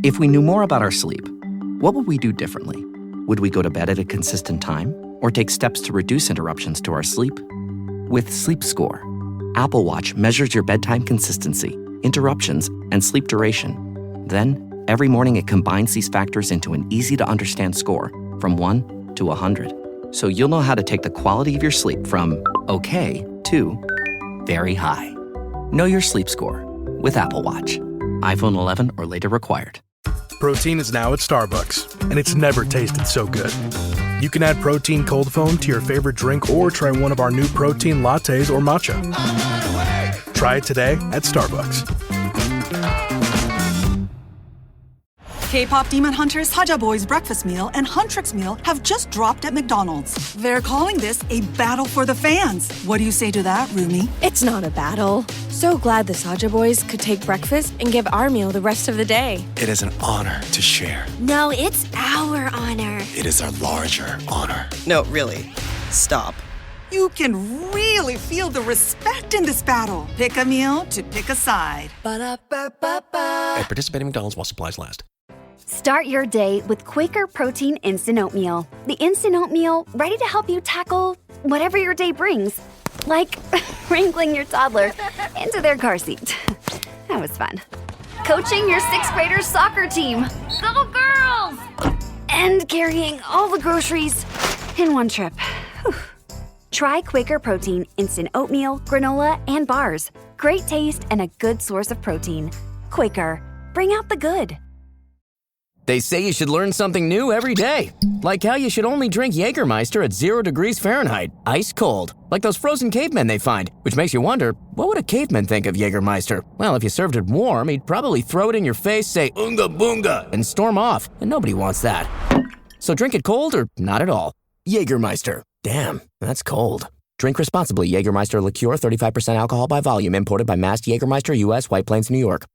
If we knew more about our sleep, what would we do differently? Would we go to bed at a consistent time or take steps to reduce interruptions to our sleep? With Sleep Score, Apple Watch measures your bedtime consistency, interruptions, and sleep duration. Then, every morning it combines these factors into an easy-to-understand score from 1 to 100. So you'll know how to take the quality of your sleep from okay to very high. Know your sleep score with Apple Watch. iPhone 11 or later required. Protein is now at Starbucks, and it's never tasted so good. You can add protein cold foam to your favorite drink or try one of our new protein lattes or matcha. Try it today at Starbucks. K-pop Demon Hunters Haja Boys breakfast meal and Huntrix meal have just dropped at McDonald's. They're calling this a battle for the fans. What do you say to that, Rumi? It's not a battle. So glad the Saja Boys could take breakfast and give our meal the rest of the day. It is an honor to share. No, it's our honor. It is our larger honor. No, really. Stop. You can really feel the respect in this battle. Pick a meal to pick a side. Ba-da-ba-ba-ba. At participating McDonald's while supplies last. Start your day with Quaker Protein Instant Oatmeal. The instant oatmeal ready to help you tackle whatever your day brings. Like wrangling your toddler into their car seat. That was fun. Coaching your 6th graders soccer team. Go girls! And carrying all the groceries in one trip. Whew. Try Quaker Protein Instant Oatmeal, granola, and bars. Great taste and a good source of protein. Quaker, bring out the good. They say you should learn something new every day. Like how you should only drink Jägermeister at 0 degrees Fahrenheit, ice cold. Like those frozen cavemen they find, which makes you wonder, what would a caveman think of Jägermeister? Well, if you served it warm, he'd probably throw it in your face, say, "Unga boonga," and storm off. And nobody wants that. So drink it cold or not at all. Jägermeister. Damn, that's cold. Drink responsibly. Jägermeister liqueur, 35% alcohol by volume, imported by Mast Jägermeister, U.S., White Plains, New York.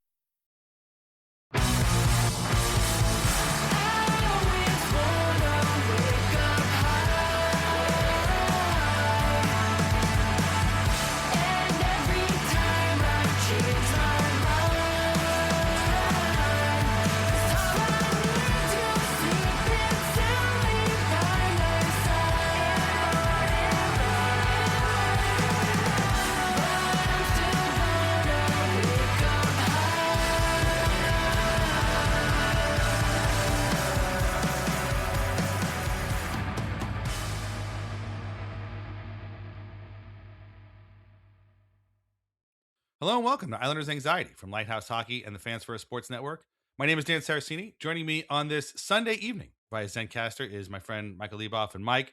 Hello and welcome to Islanders Anxiety from Lighthouse Hockey and the Fans First Sports Network. My name is Dan Saracini. Joining me on this Sunday evening via Zencaster is my friend Michael Leboff and Mike.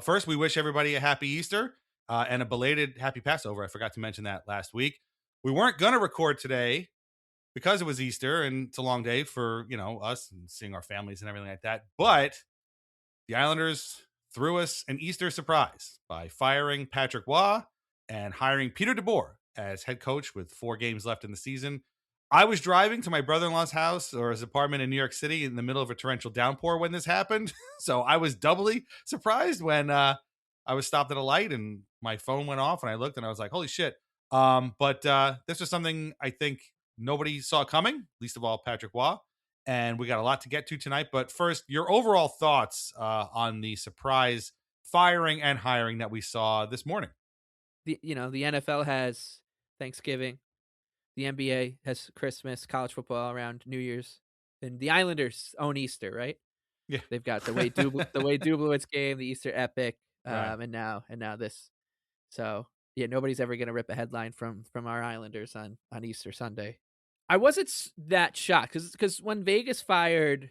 First, we wish everybody a happy Easter and a belated happy Passover. I forgot to mention that last week. We weren't going to record today because it was Easter and it's a long day for, us and seeing our families and everything like that. But the Islanders threw us an Easter surprise by firing Patrick Waugh and hiring Peter DeBoer as head coach with 4 games left in the season. I was driving to my brother-in-law's house or his apartment in New York City in the middle of a torrential downpour when this happened. So I was doubly surprised when I was stopped at a light and my phone went off and I looked and I was like, holy shit. But this was something I think nobody saw coming, least of all Patrick Waugh. And we got a lot to get to tonight. But first, your overall thoughts on the surprise firing and hiring that we saw this morning. The NFL has Thanksgiving, the NBA has Christmas, college football around New Year's, and the Islanders own Easter, right? Yeah, they've got the Wade Dublowitz game, the Easter Epic, right. and now this. So yeah, nobody's ever gonna rip a headline from our Islanders on Easter Sunday. I wasn't that shocked because when Vegas fired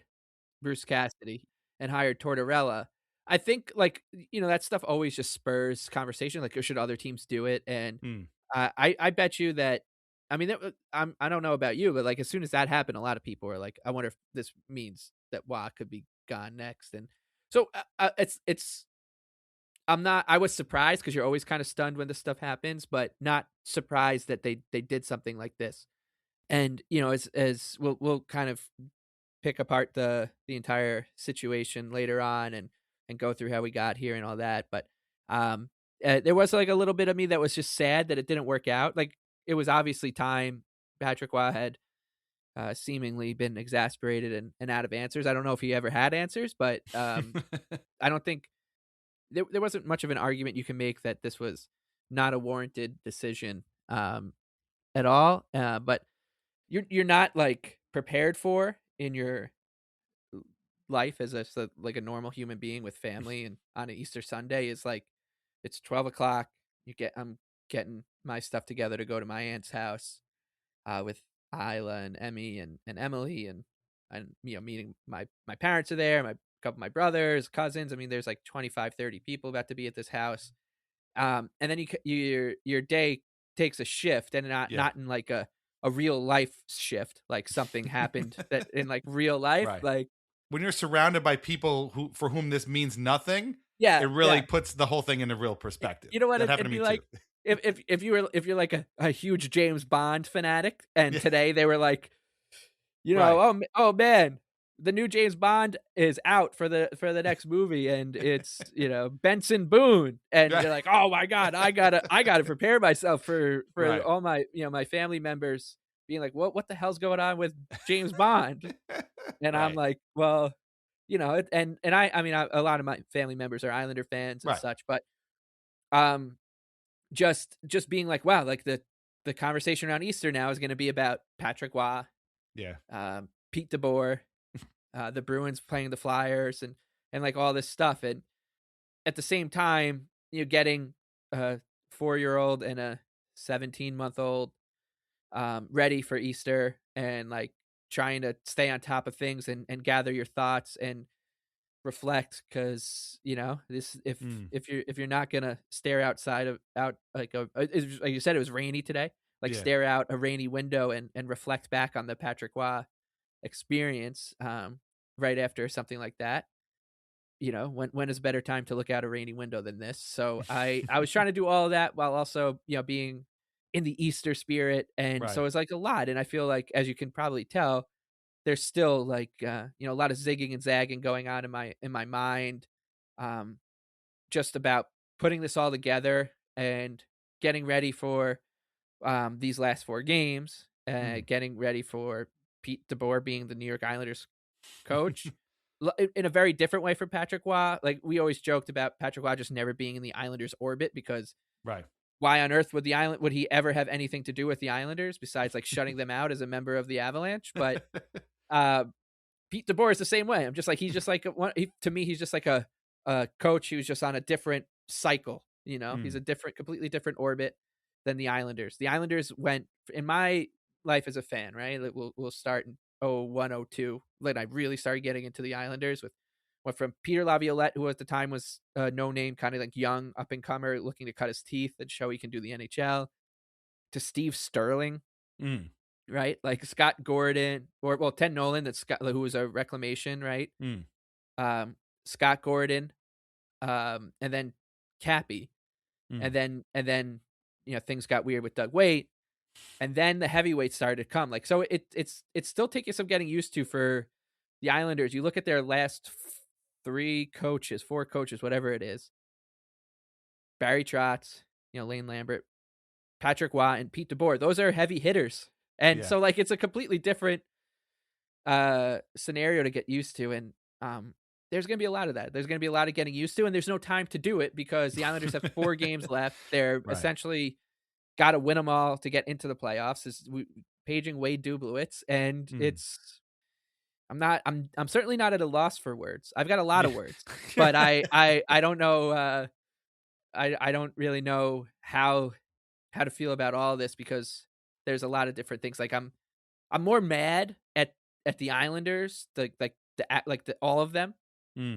Bruce Cassidy and hired Tortorella, I think that stuff always just spurs conversation. Like, should other teams do it? And I bet you that. I mean, I don't know about you, but as soon as that happened, a lot of people were like, I wonder if this means that Waugh could be gone next. And so I was surprised because you're always kind of stunned when this stuff happens, but not surprised that they did something like this. And as we'll kind of pick apart the entire situation later on and go through how we got here and all that. But there was a little bit of me that was just sad that it didn't work out. It was obviously time. Patrick Waugh had seemingly been exasperated and out of answers. I don't know if he ever had answers, but I don't think there wasn't much of an argument you can make that this was not a warranted decision at all. But you're not like prepared for in your life as like a normal human being with family and on an Easter Sunday is like it's 12 o'clock. I'm getting my stuff together to go to my aunt's house with Isla and Emmy and Emily and meeting my parents are there, my couple of my brothers, cousins. I mean, there's like 25, 30 people about to be at this house. And then your day takes a shift, and not in like a real life shift, like something happened that in like real life, Right. like when you're surrounded by people for whom this means nothing, yeah, it really yeah. puts the whole thing into real perspective. You know what? That happened It'd to be me like too. if you're like a huge James Bond fanatic, and today they were like, oh man, the new James Bond is out for the next movie, and it's Benson Boone, and you're like, oh my god, I gotta prepare myself for Right. all my my family members being like, what the hell's going on with James Bond, and I'm like, well, and I mean a lot of my family members are Islander fans and such, but just being like, wow, like the conversation around Easter now is going to be about Patrick Waugh, Pete DeBoer, the Bruins playing the Flyers, and like all this stuff, and at the same time, getting a 4-year-old and a 17-month-old ready for Easter, and like trying to stay on top of things and gather your thoughts and reflect, because this if you're not gonna stare out like like you said, it was rainy today, like stare out a rainy window and reflect back on the Patrick Waugh experience right after something like that. When is a better time to look out a rainy window than this? So I was trying to do all of that while also being in the Easter spirit, and so it's like a lot, and I feel like, as you can probably tell, there's still like a lot of zigging and zagging going on in my mind, just about putting this all together and getting ready for these last 4 games, getting ready for Pete DeBoer being the New York Islanders coach. In a very different way for Patrick Waugh. Like, we always joked about Patrick Waugh just never being in the Islanders orbit, because why on earth would he ever have anything to do with the Islanders besides like shutting them out as a member of the Avalanche? But Pete DeBoer is the same way. I'm just like, he's just like to me, he's just like a coach who's just on a different cycle. He's a completely different orbit than the Islanders. The Islanders went, in my life as a fan, right? We'll start in 01, 02. Like, I really started getting into the Islanders went from Peter Laviolette, who at the time was a no name, kind of like young up and comer looking to cut his teeth and show he can do the NHL, to Steve Sterling. Right, like Scott Gordon, or Ted Nolan, who was a reclamation, right? Scott Gordon, and then Cappy, and then things got weird with Doug Weight, and then the heavyweights started to come. Like, so it's still taking some getting used to for the Islanders. You look at their last 4 coaches, whatever it is: Barry Trotz, Lane Lambert, Patrick Waugh, and Pete DeBoer. Those are heavy hitters. And so like, it's a completely different scenario to get used to. And there's going to be a lot of that. There's going to be a lot of getting used to, and there's no time to do it because the Islanders have 4 games left. They're essentially got to win them all to get into the playoffs. Is paging Wade Dublowitz, and I'm certainly not at a loss for words. I've got a lot of words, but I don't know. I don't really know how to feel about all of this, because there's a lot of different things. Like, I'm more mad at the Islanders, all of them,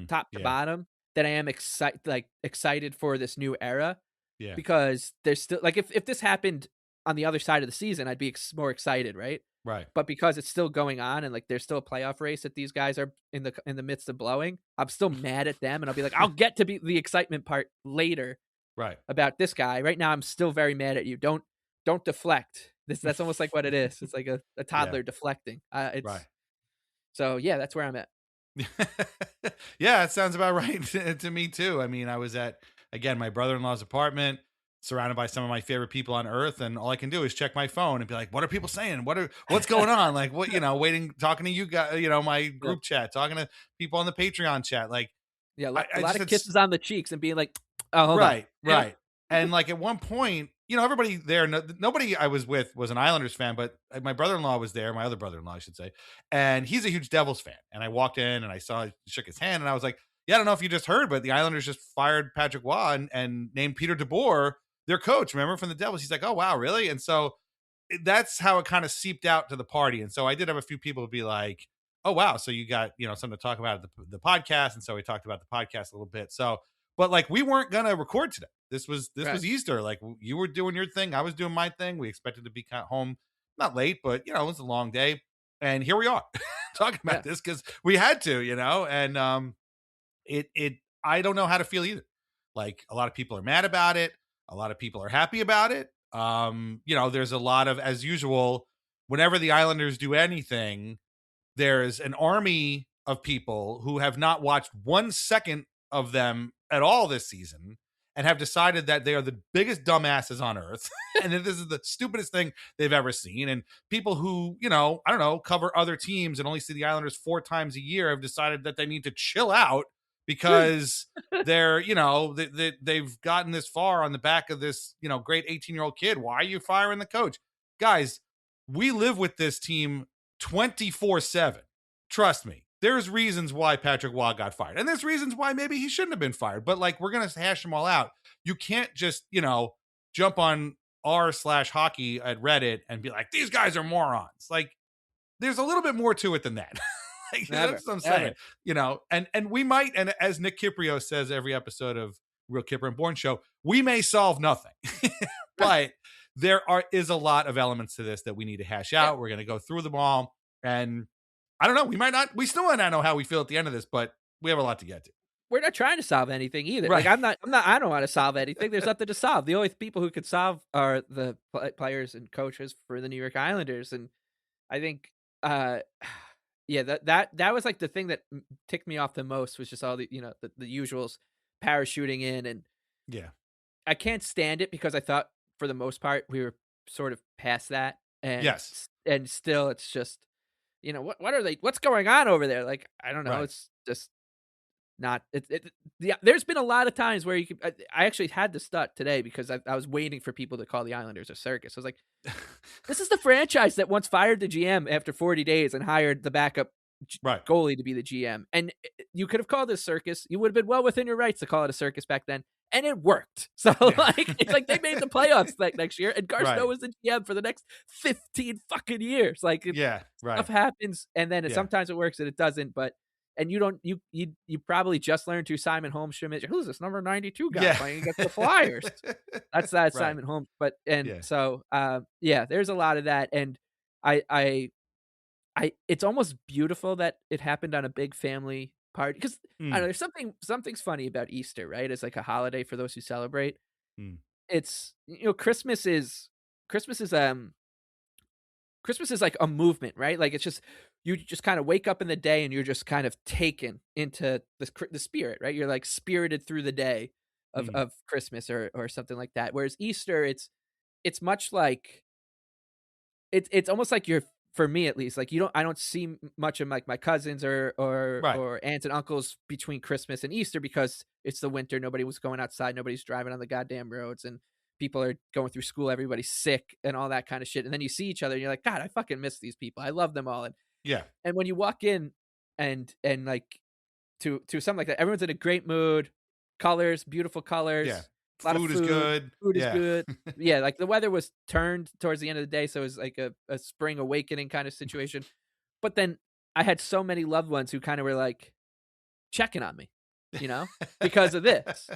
top to bottom, than I am excited for this new era. Yeah, because there's still, like, if this happened on the other side of the season, I'd be more excited, right? Right. But because it's still going on, and like there's still a playoff race that these guys are in the midst of blowing, I'm still mad at them, and I'll be like, I'll get to be the excitement part later. Right. About this guy. Right now, I'm still very mad at you. Don't deflect. That's almost like what it is. It's like a toddler deflecting. Right. So yeah, that's where I'm at. Yeah, it sounds about right to me too. I mean, I was at, again, my brother-in-law's apartment. surrounded by some of my favorite people on earth, and all I can do is check my phone and be like, what are people saying? What's going on? Like, what, waiting, talking to you guys, my group chat, talking to people on the Patreon chat. Like, Yeah, I a lot just of kisses on the cheeks and being like, oh, hold on. right. And like at one point, everybody there, nobody I was with was an Islanders fan, but my brother-in-law was there, my other brother-in-law, I should say, and he's a huge Devils fan. And I walked in and I shook his hand, and I was like, yeah, I don't know if you just heard, but the Islanders just fired Patrick Waugh and named Peter DeBoer their coach, remember, from the Devils. He's like, oh, wow, really? And so that's how it kind of seeped out to the party. And so I did have a few people be like, oh, wow, so you got, something to talk about at the podcast. And so we talked about the podcast a little bit. So, but like, we weren't going to record today. This was Easter. Like, you were doing your thing, I was doing my thing. We expected to be kind of home, not late, but it was a long day. And here we are talking about this because we had to, and I don't know how to feel either. Like, a lot of people are mad about it. A lot of people are happy about it. There's a lot of, as usual, whenever the Islanders do anything, there's an army of people who have not watched 1 second of them at all this season and have decided that they are the biggest dumbasses on earth and that this is the stupidest thing they've ever seen. And people who, I don't know, cover other teams and only see the Islanders 4 times a year have decided that they need to chill out because they're, they've gotten this far on the back of this, great 18-year-old kid. Why are you firing the coach? Guys, we live with this team 24/7. Trust me. There's reasons why Patrick Waugh got fired. And there's reasons why maybe he shouldn't have been fired. But like, we're going to hash them all out. You can't just, jump on r/hockey at Reddit and be like, these guys are morons. Like, there's a little bit more to it than that. That's what I'm saying. And we might, and as Nick Kiprio says every episode of Real Kipper and Bourne Show, we may solve nothing. But there is a lot of elements to this that we need to hash out. We're going to go through them all. And I don't know, we still might not know how we feel at the end of this, but we have a lot to get to. We're not trying to solve anything either. Right. Like, I don't want to solve anything. There's nothing to solve. The only people who could solve are the players and coaches for the New York Islanders. And I think, that was like the thing that ticked me off the most, was just all the, the usuals, parachuting in. And I can't stand it because I thought for the most part we were sort of past that. And yes. And still it's just, what are they, what's going on over there? Like, I don't know. Right. It's just not, there's been a lot of times where I actually had to start today because I was waiting for people to call the Islanders a circus. I was like, this is the franchise that once fired the GM after 40 days and hired the backup goalie to be the GM. And you could have called it a circus. You would have been well within your rights to call it a circus back then. And it worked. So it's like they made the playoffs next year, and Garceau was the GM for the next 15 fucking years. Like, stuff happens, and then sometimes it works and it doesn't. But you probably just learned who Simon Holmstrom is. Who's this number 92 guy playing against the Flyers? That's Simon Holmes. But so there's a lot of that, and I it's almost beautiful that it happened on a big family party, because I don't know, there's something's funny about Easter, right? It's like a holiday for those who celebrate. It's, Christmas is like a movement, right? Like, it's just, you just kind of wake up in the day and you're just kind of taken into the spirit, right? You're like spirited through the day of Christmas or something like that. Whereas Easter, it's much like it's almost like you're, for me at least, like, I don't see much of like my cousins or aunts and uncles between Christmas and Easter, because it's the winter. Nobody was going outside. Nobody's driving on the goddamn roads, and people are going through school. Everybody's sick and all that kind of shit. And then you see each other and you're like, God, I fucking miss these people. I love them all. And when you walk in and like to something like that, everyone's in a great mood, colors, beautiful colors. Yeah. A lot Food of food is good. Food is good. Like, the weather was turned towards the end of the day, so it was like a spring awakening kind of situation. But then I had so many loved ones who kind of were like checking on me, because of this.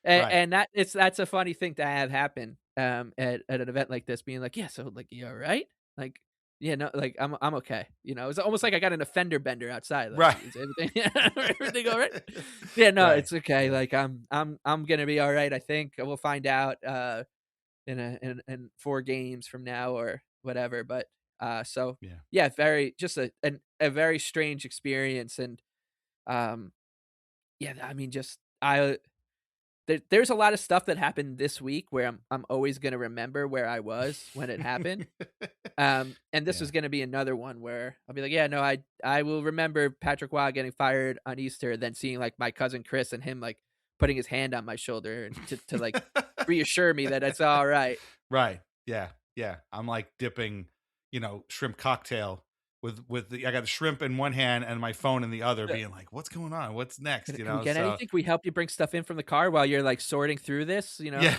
And that's a funny thing to have happen at an event like this, being like, so like, you all right? Like, no, like, I'm okay. It's almost like I got an offender bender outside. Like, is everything all right? It's okay. Like, I'm gonna be all right. I think we'll find out in 4 games from now or whatever. But very, just a very strange experience. And I mean, just there's a lot of stuff that happened this week where I'm always gonna remember where I was when it happened. And this Yeah. was gonna be another one where I'll be like, yeah, no, I will remember Patrick Waugh getting fired on Easter, then seeing like my cousin Chris and him like putting his hand on my shoulder to like reassure me that it's all right. Right. Yeah. Yeah. I'm like dipping, shrimp cocktail I got the shrimp in one hand and my phone in the other, being like, what's going on? What's next? Can we get So anything? Can we help you bring stuff in from the car while you're like sorting through this? yeah.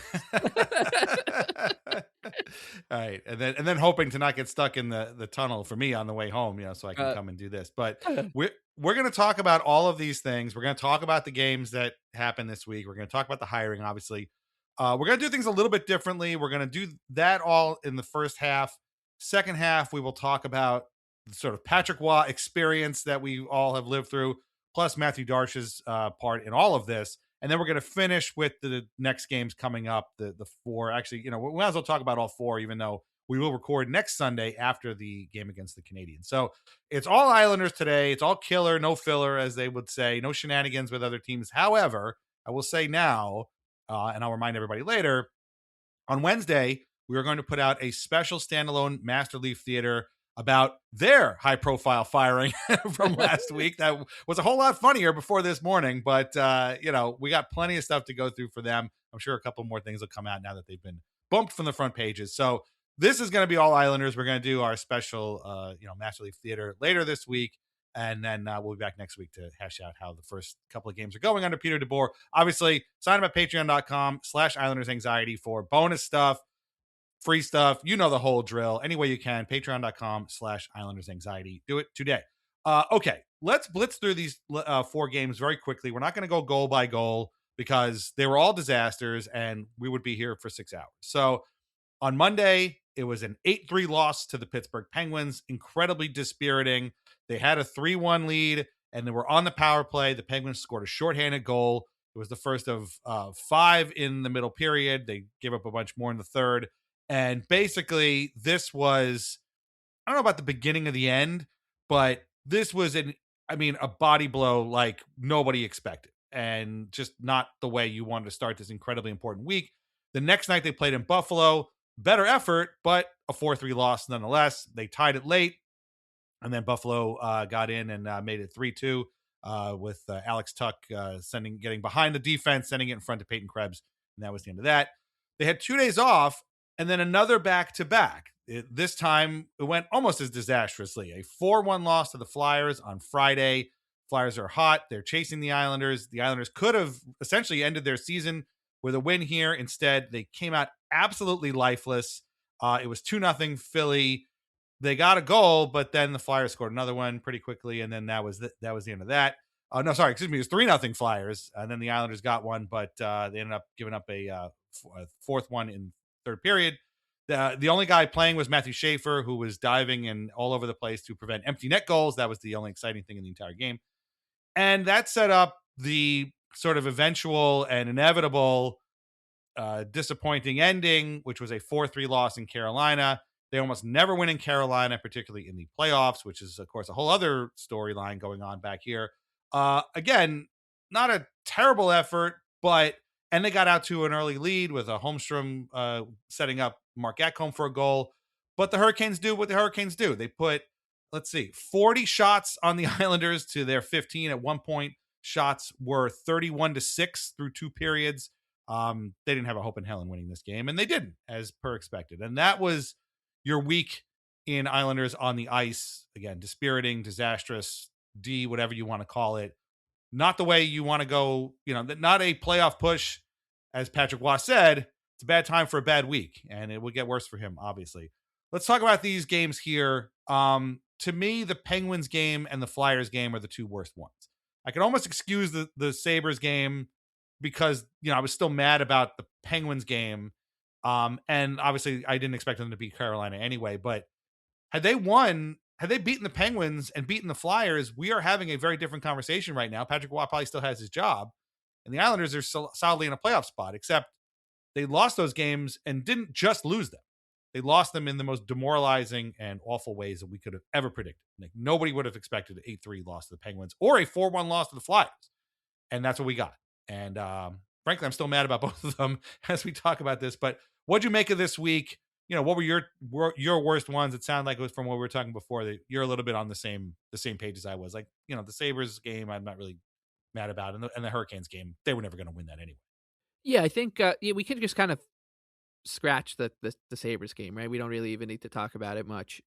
All right. And then hoping to not get stuck in the tunnel for me on the way home, so I can come and do this. But we're going to talk about all of these things. We're going to talk about the games that happened this week. We're going to talk about the hiring, obviously. We're going to do things a little bit differently. We're going to do that all in the first half. Second half, we will talk about the sort of Patrick Waugh experience that we all have lived through, plus Matthew Darsh's part in all of this. And then we're going to finish with the next games coming up, the four. Actually, we might as well talk about all four, even though we will record next Sunday after the game against the Canadiens. So it's all Islanders today. It's all killer, no filler, as they would say, no shenanigans with other teams. However, I will say now, and I'll remind everybody later, on Wednesday, we are going to put out a special standalone Master Leaf Theater about their high-profile firing from last week. That was a whole lot funnier before this morning, but, we got plenty of stuff to go through for them. I'm sure a couple more things will come out now that they've been bumped from the front pages. So this is going to be all Islanders. We're going to do our special, Master Leaf Theater later this week, and then we'll be back next week to hash out how the first couple of games are going under Peter DeBoer. Obviously, sign up at patreon.com/IslandersAnxiety for bonus stuff, free stuff. You know the whole drill. Any way you can, patreon.com/IslandersAnxiety. Do it today. Okay, let's blitz through these four games very quickly. We're not going to go goal by goal because they were all disasters and we would be here for 6 hours. So on Monday, it was an 8-3 loss to the Pittsburgh Penguins. Incredibly dispiriting. They had a 3-1 lead and they were on the power play. The Penguins scored a shorthanded goal. It was the first of 5 in the middle period. They gave up a bunch more in the third. And basically, this was, I don't know about the beginning of the end, but this was a body blow like nobody expected. And just not the way you wanted to start this incredibly important week. The next night they played in Buffalo. Better effort, but a 4-3 loss nonetheless. They tied it late. And then Buffalo got in and made it 3-2 with Alex Tuck getting behind the defense, sending it in front of Peyton Krebs. And that was the end of that. They had 2 days off and then another back-to-back. This time, it went almost as disastrously. A 4-1 loss to the Flyers on Friday. Flyers are hot. They're chasing the Islanders. The Islanders could have essentially ended their season with a win here. Instead, they came out absolutely lifeless. It was 2-0 Philly. They got a goal, but then the Flyers scored another one pretty quickly, and then that was the end of that. It was 3-0 Flyers, and then the Islanders got one, but they ended up giving up a fourth one in third period. The only guy playing was Matthew Schaefer, who was diving and all over the place to prevent empty net goals. That was the only exciting thing in the entire game. And that set up the sort of eventual and inevitable disappointing ending, which was a 4-3 loss in Carolina. They almost never win in Carolina, particularly in the playoffs, which is, of course, a whole other storyline going on back here. Again, not a terrible effort, and they got out to an early lead with a Holmstrom setting up Mark Ekholm for a goal. But the Hurricanes do what the Hurricanes do. They put, 40 shots on the Islanders to their 15. At one point, shots were 31-6 through 2 periods. They didn't have a hope in hell in winning this game, and they didn't, as per expected. And that was your week in Islanders on the ice. Again, dispiriting, disastrous, whatever you want to call it. Not the way you want to go, not a playoff push. As Patrick Waugh said, it's a bad time for a bad week, and it will get worse for him, obviously. Let's talk about these games here. To me, the Penguins game and the Flyers game are the 2 worst ones. I can almost excuse the Sabres game because, I was still mad about the Penguins game. And obviously I didn't expect them to beat Carolina anyway, but had they beaten the Penguins and beaten the Flyers, we are having a very different conversation right now. Patrick Waugh probably still has his job, and the Islanders are solidly in a playoff spot, except they lost those games and didn't just lose them. They lost them in the most demoralizing and awful ways that we could have ever predicted. Nobody would have expected an 8-3 loss to the Penguins or a 4-1 loss to the Flyers. And that's what we got. And frankly, I'm still mad about both of them as we talk about this. But what'd you make of this week? What were your worst ones? It sounded like it was from what we were talking before, that you're a little bit on the same page as I was. Like, the Sabres game, I'm not really mad about, and the Hurricanes game, they were never going to win that anyway. Yeah, I think we can just kind of scratch the Sabres game, right? We don't really even need to talk about it much.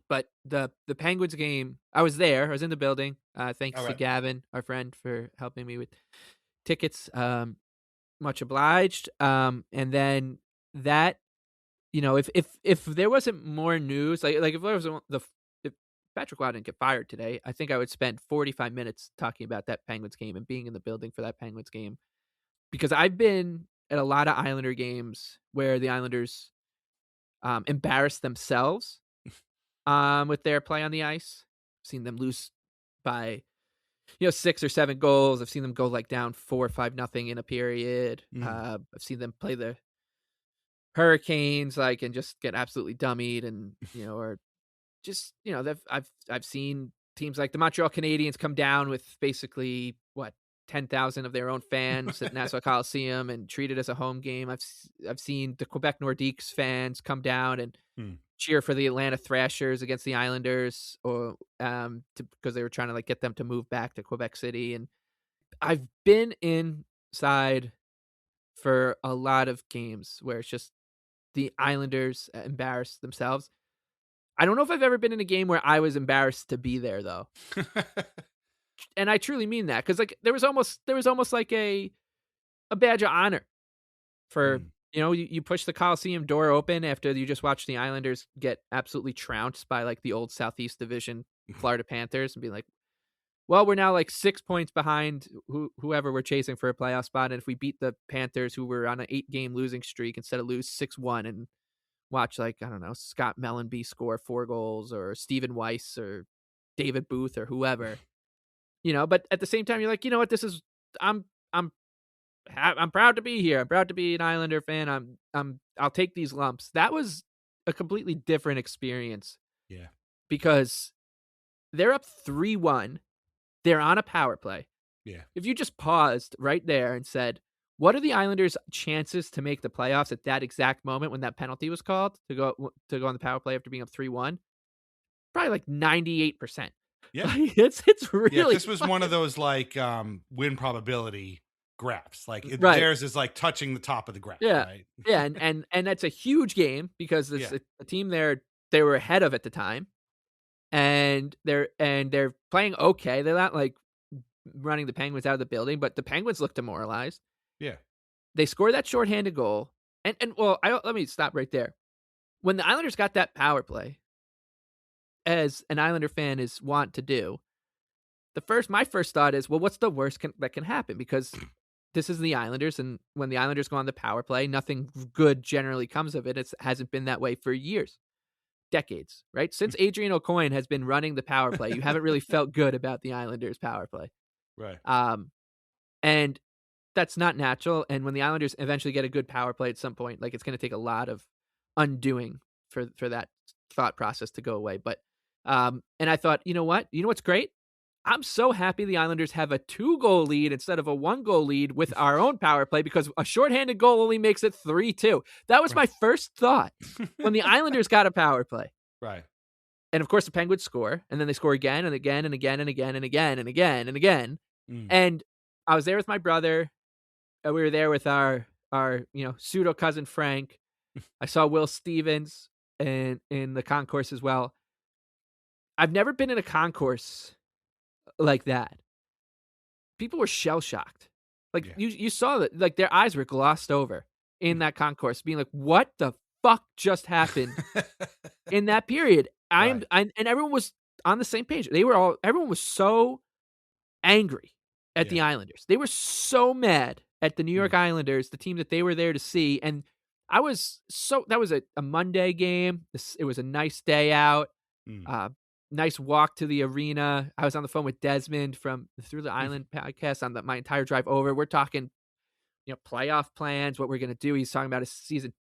But the Penguins game, I was there. I was in the building. Thanks to Gavin, our friend, for helping me with tickets. Much obliged. And then that, if there wasn't more news, like if there was if Patrick Waugh didn't get fired today, I think I would spend 45 minutes talking about that Penguins game and being in the building for that Penguins game, because I've been at a lot of Islander games where the Islanders embarrass themselves with their play on the ice. I've seen them lose by 6 or 7 goals. I've seen them go like down 4 or 5-0 in a period. I've seen them play the Hurricanes and just get absolutely dummied, and or just I've seen teams like the Montreal Canadiens come down with basically 10,000 of their own fans at Nassau Coliseum and treat it as a home game. I've seen the Quebec Nordiques fans come down and cheer for the Atlanta Thrashers against the Islanders, or because they were trying to get them to move back to Quebec City. And I've been inside for a lot of games where it's just the Islanders embarrass themselves. I don't know if I've ever been in a game where I was embarrassed to be there, though. And I truly mean that, because there was almost like a badge of honor for you push the Coliseum door open after you just watched the Islanders get absolutely trounced by the old Southeast Division Florida Panthers, and be like, well, we're now 6 points behind whoever we're chasing for a playoff spot, and if we beat the Panthers, who were on an 8-game losing streak, instead of lose 6-1, and watch I don't know, Scott Mellenby score 4 goals, or Stephen Weiss or David Booth or whoever. But at the same time, you're like, what, this is, I'm proud to be here. I'm proud to be an Islander fan. I'll take these lumps. That was a completely different experience. Yeah. Because they're up 3-1. They're on a power play. Yeah. If you just paused right there and said, what are the Islanders' chances to make the playoffs at that exact moment when that penalty was called to go on the power play after being up 3-1? Probably 98%. Yeah. It's really, yeah, this was one of those win probability graphs. Theirs is touching the top of the graph. Yeah. Right? Yeah. And that's a huge game, because it's a team they were ahead of at the time, and they're playing okay. They're not running the Penguins out of the building, but the Penguins look demoralized. Yeah. They score that shorthanded goal. And let me stop right there. When the Islanders got that power play, as an Islander fan is wont to do, my first thought is, well, what's the worst that can happen? Because this is the Islanders, and when the Islanders go on the power play, nothing good generally comes of it. It hasn't been that way for years, decades, right? Since Adrian Aucoin has been running the power play, you haven't really felt good about the Islanders' power play. Right. And that's not natural. And when the Islanders eventually get a good power play at some point, it's going to take a lot of undoing for that thought process to go away. But and I thought, you know what's great? I'm so happy the Islanders have a 2-goal lead instead of a 1-goal lead with our own power play, because a shorthanded goal only makes it 3-2. That was my first thought when the Islanders got a power play. Right. And of course the Penguins score, and then they score again and again and again and again and again and again and again. And I was there with my brother. We were there with our pseudo cousin Frank. I saw Will Stevens in the concourse as well. I've never been in a concourse like that. People were shell shocked. You saw that, their eyes were glossed over in that concourse, being like, what the fuck just happened in that period? And everyone was on the same page. Everyone was so angry at the Islanders. They were so mad at the New York Islanders, the team that they were there to see. And that was a Monday game. It was a nice day out. Nice walk to the arena. I was on the phone with Desmond from Through the Island podcast on my entire drive over. We're talking, playoff plans, what we're going to do. He's talking about his season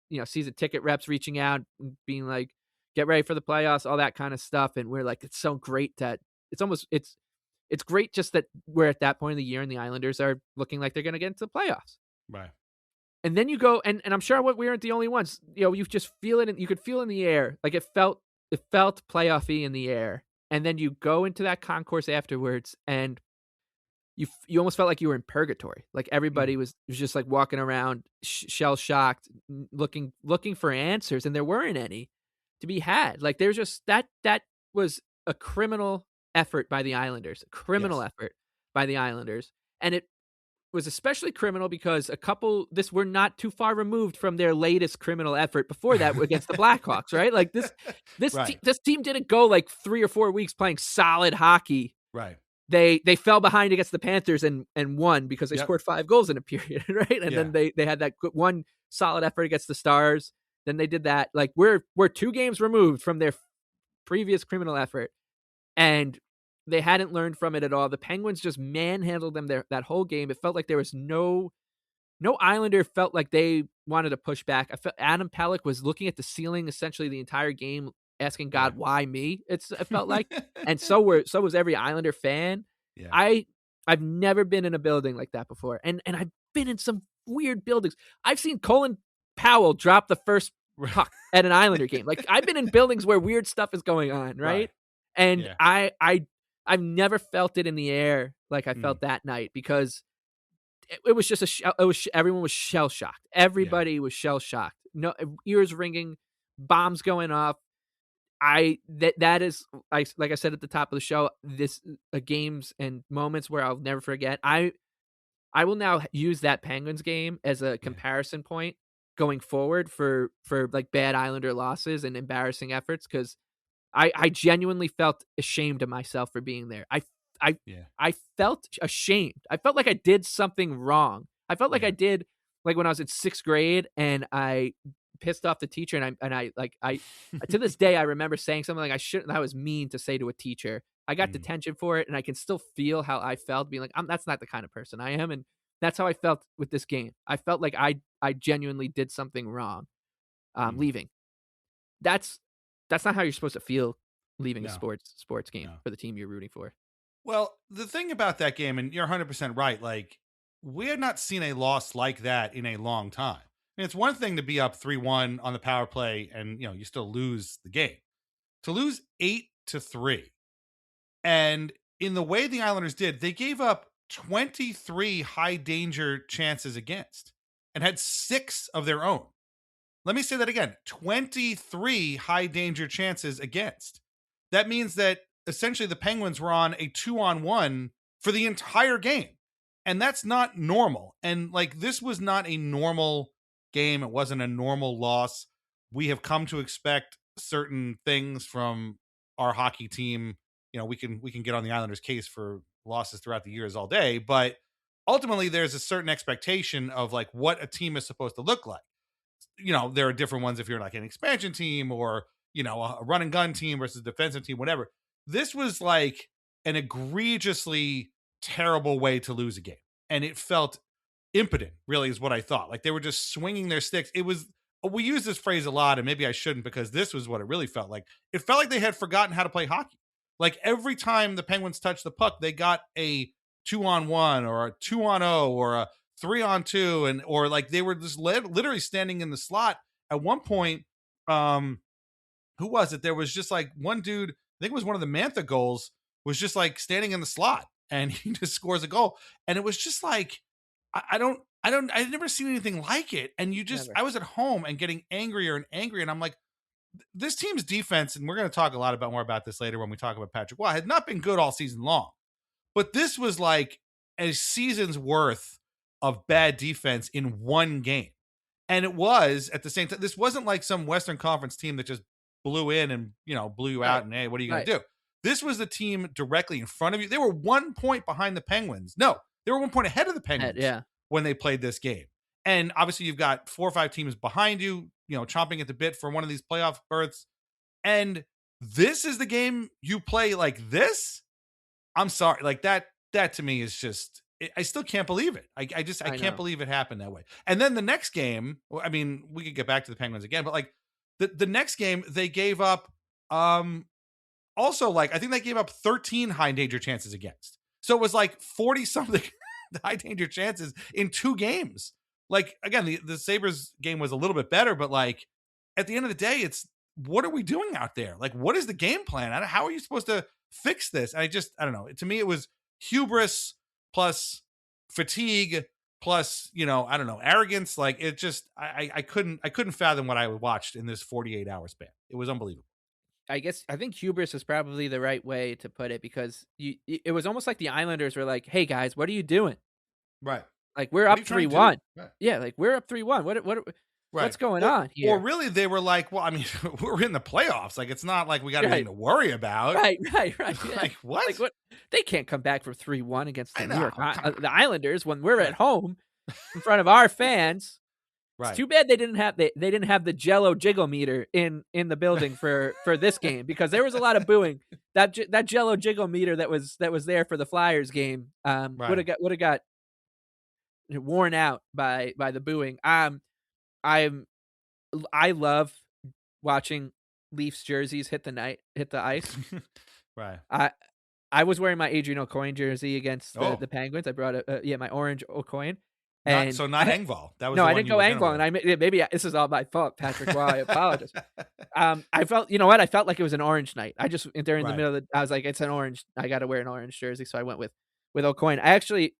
ticket reps reaching out and being like, get ready for the playoffs, all that kind of stuff. And we're like, it's so great that it's great just that we're at that point of the year and the Islanders are looking like they're going to get into the playoffs. Right. And then you go, and I'm sure we weren't the only ones. You just feel it, and you could feel in the air, like it felt playoff-y in the air. And then you go into that concourse afterwards, and you almost felt like you were in purgatory. Like everybody was just like walking around shell shocked, looking for answers, and there weren't any to be had. Like there's just that was a criminal effort by the Islanders, and it was especially criminal because we're not too far removed from their latest criminal effort before that against the Blackhawks, right? Like this Right. this team didn't go like 3 or 4 weeks playing solid hockey. Right. They fell behind against the Panthers and won because they scored 5 goals in a period, right? And then they had that one solid effort against the Stars. Then they did that. Like we're 2 games removed from their previous criminal effort, and they hadn't learned from it at all. The Penguins just manhandled them that whole game. It felt like there was no Islander felt like they wanted to push back. I felt Adam Pelech was looking at the ceiling essentially the entire game, asking God, why me? It felt like, and so was every Islander fan. Yeah. I've never been in a building like that before, and I've been in some weird buildings. I've seen Colin Powell drop the first puck at an Islander game. Like I've been in buildings where weird stuff is going on, right? And I've never felt it in the air like I felt that night, because it was just everyone was shell shocked. Everybody was shell shocked. No ears ringing, bombs going off. That is like I said at the top of the show, this games and moments where I'll never forget. I will now use that Penguins game as a comparison point going forward for like bad Islander losses and embarrassing efforts, because I genuinely felt ashamed of myself for being there. I felt ashamed. I felt like I did something wrong. I felt like I did, like when I was in 6th grade and I pissed off the teacher, and I to this day I remember saying something like I was mean to say to a teacher. I got detention for it, and I can still feel how I felt, being like, that's not the kind of person I am, and that's how I felt with this game. I felt like I genuinely did something wrong leaving. That's not how you're supposed to feel leaving a sports game for the team you're rooting for. Well, the thing about that game, and you're 100% right, like we had not seen a loss like that in a long time. I mean, it's one thing to be up 3-1 on the power play and, you still lose the game. To lose 8-3. And in the way the Islanders did, they gave up 23 high danger chances against and had 6 of their own. Let me say that again. 23 high danger chances against. That means that essentially the Penguins were on a 2-on-1 for the entire game. And that's not normal. And like, this was not a normal game. It wasn't a normal loss. We have come to expect certain things from our hockey team. We can get on the Islanders' case for losses throughout the years all day, but ultimately there's a certain expectation of like what a team is supposed to look like. There are different ones if you're like an expansion team or, a run and gun team versus a defensive team, whatever. This was like an egregiously terrible way to lose a game. And it felt impotent, really, is what I thought. Like they were just swinging their sticks. We use this phrase a lot, and maybe I shouldn't, because this was what it really felt like. It felt like they had forgotten how to play hockey. Like every time the Penguins touched the puck, they got a 2-on-1 or a 2-on-0 or a 3-on-2, or like they were just literally standing in the slot. At one point, who was it? There was just like one dude, I think it was one of the Mantha goals, was just like standing in the slot, and he just scores a goal. And it was just like, I've never seen anything like it. And I was at home and getting angrier and angrier. And I'm like, this team's defense, and we're going to talk a lot more about this later when we talk about Patrick Waugh, had not been good all season long. But this was like a season's worth of bad defense in one game. And it was at the same time, this wasn't like some Western Conference team that just blew in and, blew you out and, hey, what are you going to do? This was the team directly in front of you. They were 1 point behind the Penguins. No, they were 1 point ahead of the Penguins when they played this game. And obviously you've got 4 or 5 teams behind you, chomping at the bit for one of these playoff berths. And this is the game you play like this? I'm sorry. Like that to me is just, I still can't believe it. I can't believe it happened that way. And then the next game, I mean, we could get back to the Penguins again, but like the next game they gave up, also like, I think they gave up 13 high danger chances against. So it was like 40 something high danger chances in 2 games. like, again, the Sabres game was a little bit better, but like at the end of the day, it's what are we doing out there? Like, what is the game plan? How are you supposed to fix this? I don't know. To me, it was hubris plus fatigue plus, I don't know, arrogance. Like, it just, I couldn't fathom what I watched in this 48-hour span. It was unbelievable. I think hubris is probably the right way to put it, because it was almost like the Islanders were like, "Hey guys, what are you doing? Right. Like, we're What are up you trying to do? 3-1. Right. Yeah, like we're up 3-1. What's going on here?" Or really, they were like, well, I mean, we're in the playoffs. Like, it's not like we got anything to worry about. Right. Yeah. Like, what? Like, what? They can't come back from 3-1 against the I New York know. the Islanders when we're at home in front of our fans. Right. It's too bad they didn't have the Jello jiggle meter in the building for this game, because there was a lot of booing. That Jello jiggle meter that was there for the Flyers game would have got worn out by the booing. I love watching Leafs jerseys hit the ice. Right. I was wearing my Adrian Aucoin jersey against the Penguins. I brought my orange Aucoin. Not Engvall. That was no, the I one didn't go Engvall, and this is all my fault, Patrick. Well, I apologize. I felt, you know what? I felt like it was an orange night. I just during the middle of I was like, it's an orange. I got to wear an orange jersey, so I went with Aucoin. I actually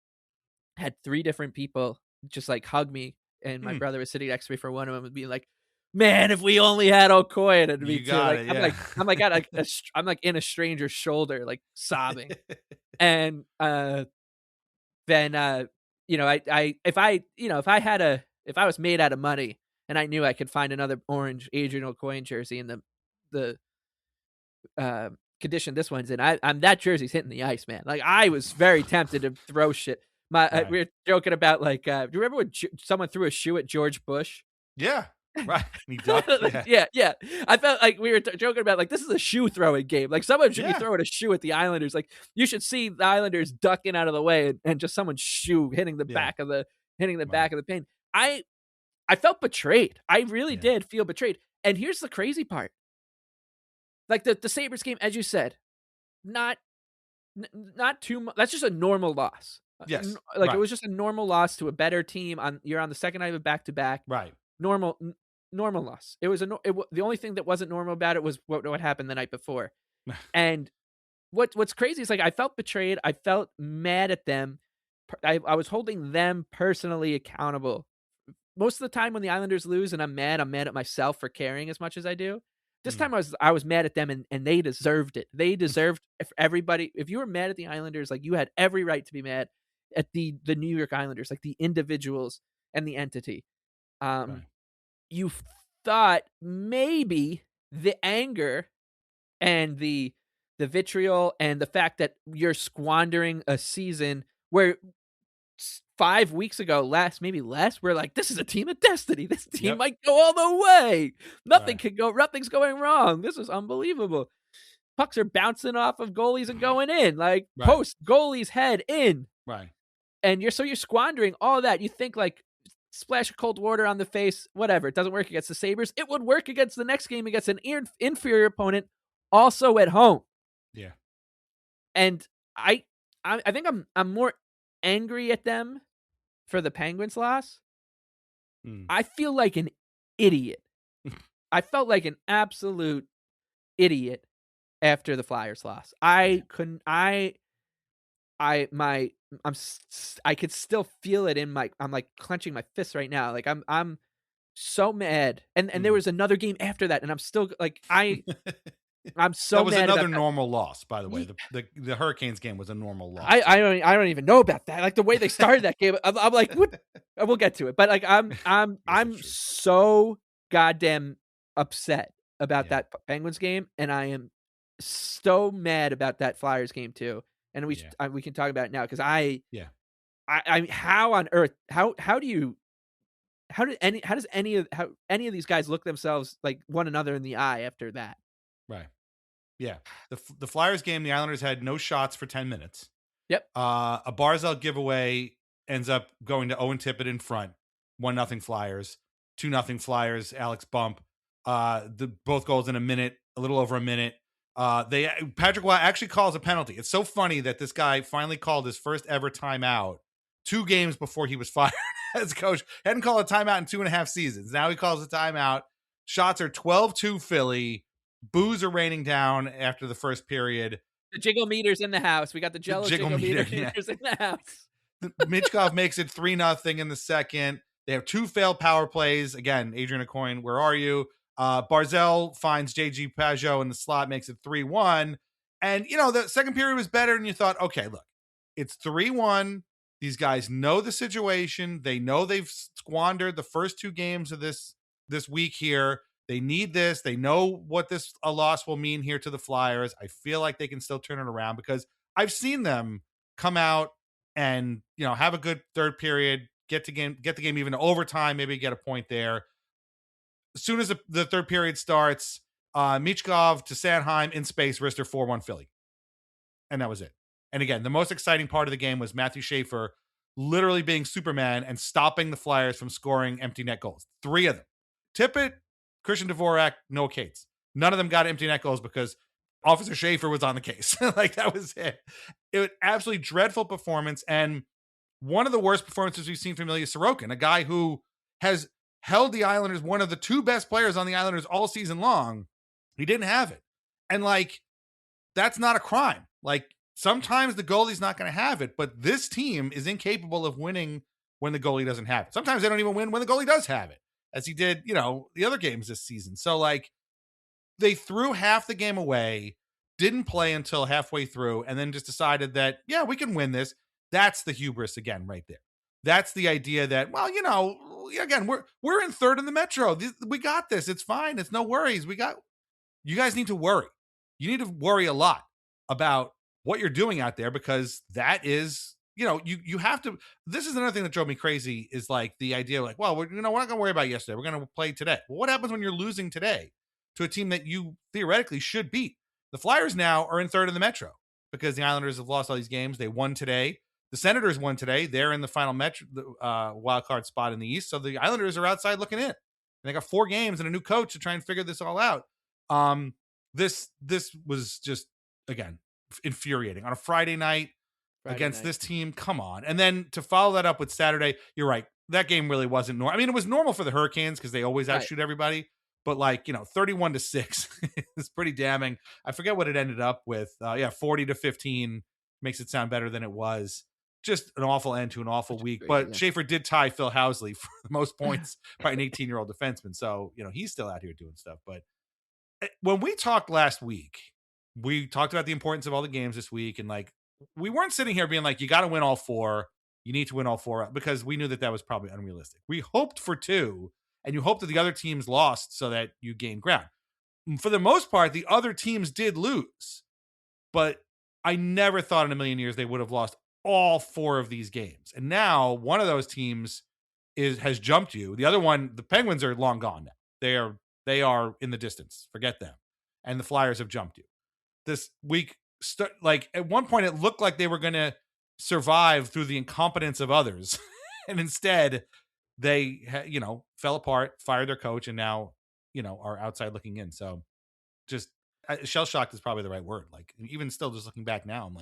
had 3 different people just like hug me, and my brother was sitting next to me for one of them and being like, "Man, if we only had Aucoin," and me too. Like, I'm like in a stranger's shoulder, like sobbing, and then if I was made out of money and I knew I could find another orange Adrian Aucoin jersey in the condition this one's in, I'm that jersey's hitting the ice, man. Like, I was very tempted to throw shit. We were joking about, like, do you remember when someone threw a shoe at George Bush? Yeah. Right. He ducked. Yeah. I felt like we were joking about, like, this is a shoe throwing game. Like, someone should be throwing a shoe at the Islanders. Like, you should see the Islanders ducking out of the way and just someone's shoe hitting the back of the back of the paint. I felt betrayed. I really did feel betrayed. And here's the crazy part. Like, the Sabres game, as you said, not too much. That's just a normal loss. Yes. Like, it was just a normal loss to a better team. You're on the second night of back-to-back. Right. Normal loss. It was the only thing that wasn't normal about it was what happened the night before. And what's crazy is, like, I felt betrayed. I felt mad at them. I was holding them personally accountable. Most of the time when the Islanders lose and I'm mad at myself for caring as much as I do. This time I was mad at them, and they deserved it. They deserved everybody. If you were mad at the Islanders, like, you had every right to be mad at the New York Islanders, like the individuals and the entity. You thought maybe the anger and the vitriol and the fact that you're squandering a season where 5 weeks ago, maybe less, we're like, this is a team of destiny. This team might go all the way. Nothing's going wrong. This is unbelievable. Pucks are bouncing off of goalies and going in, like post goalie's head in. Right. And you're squandering all that. You think, like, splash of cold water on the face, whatever. It doesn't work against the Sabres. It would work against the next game against an inferior opponent, also at home. Yeah. And I think I'm more angry at them for the Penguins loss. I feel like an idiot. I felt like an absolute idiot after the Flyers loss. I could still feel it in I'm like clenching my fists right now. Like, I'm so mad. And there was another game after that, and I'm still like, I'm so mad. That was another normal loss, by the way. The Hurricanes game was a normal loss. I don't even know about that. Like, the way they started that game, I'm like, what? We'll get to it. But, like, I'm so goddamn upset about that Penguins game, and I am so mad about that Flyers game too. And we can talk about it now, because how on earth how does any of these guys look themselves, like, one another in the eye after that? Right. Yeah. The Flyers game, the Islanders had no shots for 10 minutes. Yep. A Barzal giveaway ends up going to Owen Tippett in front. 1-0 Flyers. 2-0 Flyers. Alex Bump. Both goals in a little over a minute. Patrick Waugh actually calls a penalty. It's so funny that this guy finally called his first ever timeout 2 games before he was fired as coach. Hadn't called a timeout in 2.5 seasons. Now he calls a timeout. Shots are 12-2 Philly. Boos are raining down after the first period. The jiggle meter's in the house. We got the Jello jiggle meter meters in the house. Michkov makes it 3-0 in the second. They have 2 failed power plays. Again, Adrian Aucoin, where are you? Barzell finds JG Pajot in the slot, makes it 3-1. And, the second period was better, and you thought, okay, look, it's 3-1. These guys know the situation. They know they've squandered the first 2 games of this week here. They need this. They know what a loss will mean here to the Flyers. I feel like they can still turn it around because I've seen them come out and, have a good third period, get the game even to overtime, maybe get a point there. As soon as the third period starts, Michkov to Sanheim in space, Rister 4-1 Philly. And that was it. And again, the most exciting part of the game was Matthew Schaefer literally being Superman and stopping the Flyers from scoring empty net goals. 3 of them. Tippett, Christian Dvorak, Noah Cates. None of them got empty net goals because Officer Schaefer was on the case. That was it. It was absolutely dreadful performance. And one of the worst performances we've seen from Ilya Sorokin, a guy who has held the Islanders, one of the 2 best players on the Islanders all season long. He didn't have it. And that's not a crime. Sometimes the goalie's not going to have it, but this team is incapable of winning when the goalie doesn't have it. Sometimes they don't even win when the goalie does have it, as he did, the other games this season. So they threw half the game away, didn't play until halfway through, and then just decided that, yeah, we can win this. That's the hubris again, right there. That's the idea that, well, again, we're in third in the Metro. We got this. It's fine. It's no worries. You guys need to worry. You need to worry a lot about what you're doing out there because that is, you have to. This is another thing that drove me crazy is the idea well, we're not going to worry about yesterday. We're going to play today. Well, what happens when you're losing today to a team that you theoretically should beat? The Flyers now are in third in the Metro because the Islanders have lost all these games. They won today. The Senators won today. They're in the final Metro wild card spot in the East. So the Islanders are outside looking in. And they got 4 games and a new coach to try and figure this all out. This was just, again, infuriating on a Friday night against this team. Come on. And then to follow that up with Saturday, you're right. That game really wasn't normal. I mean, it was normal for the Hurricanes because they always outshoot everybody. But 31-6 is pretty damning. I forget what it ended up with. 40-15 makes it sound better than it was. Just an awful end to an awful week. But Schaefer did tie Phil Housley for the most points by an 18-year-old defenseman. So, he's still out here doing stuff. But when we talked last week, we talked about the importance of all the games this week. And we weren't sitting here being you got to win all 4. You need to win all 4 because we knew that was probably unrealistic. We hoped for 2 and you hoped that the other teams lost so that you gained ground. For the most part, the other teams did lose, but I never thought in a million years they would have lost all 4 of these games. And now one of those teams has jumped you. The other one, the Penguins are long gone now. They are in the distance. Forget them. And the Flyers have jumped you. This week, at one point, it looked like they were going to survive through the incompetence of others. And instead, they, fell apart, fired their coach, and now, are outside looking in. So just shell-shocked is probably the right word. Even still, just looking back now, I'm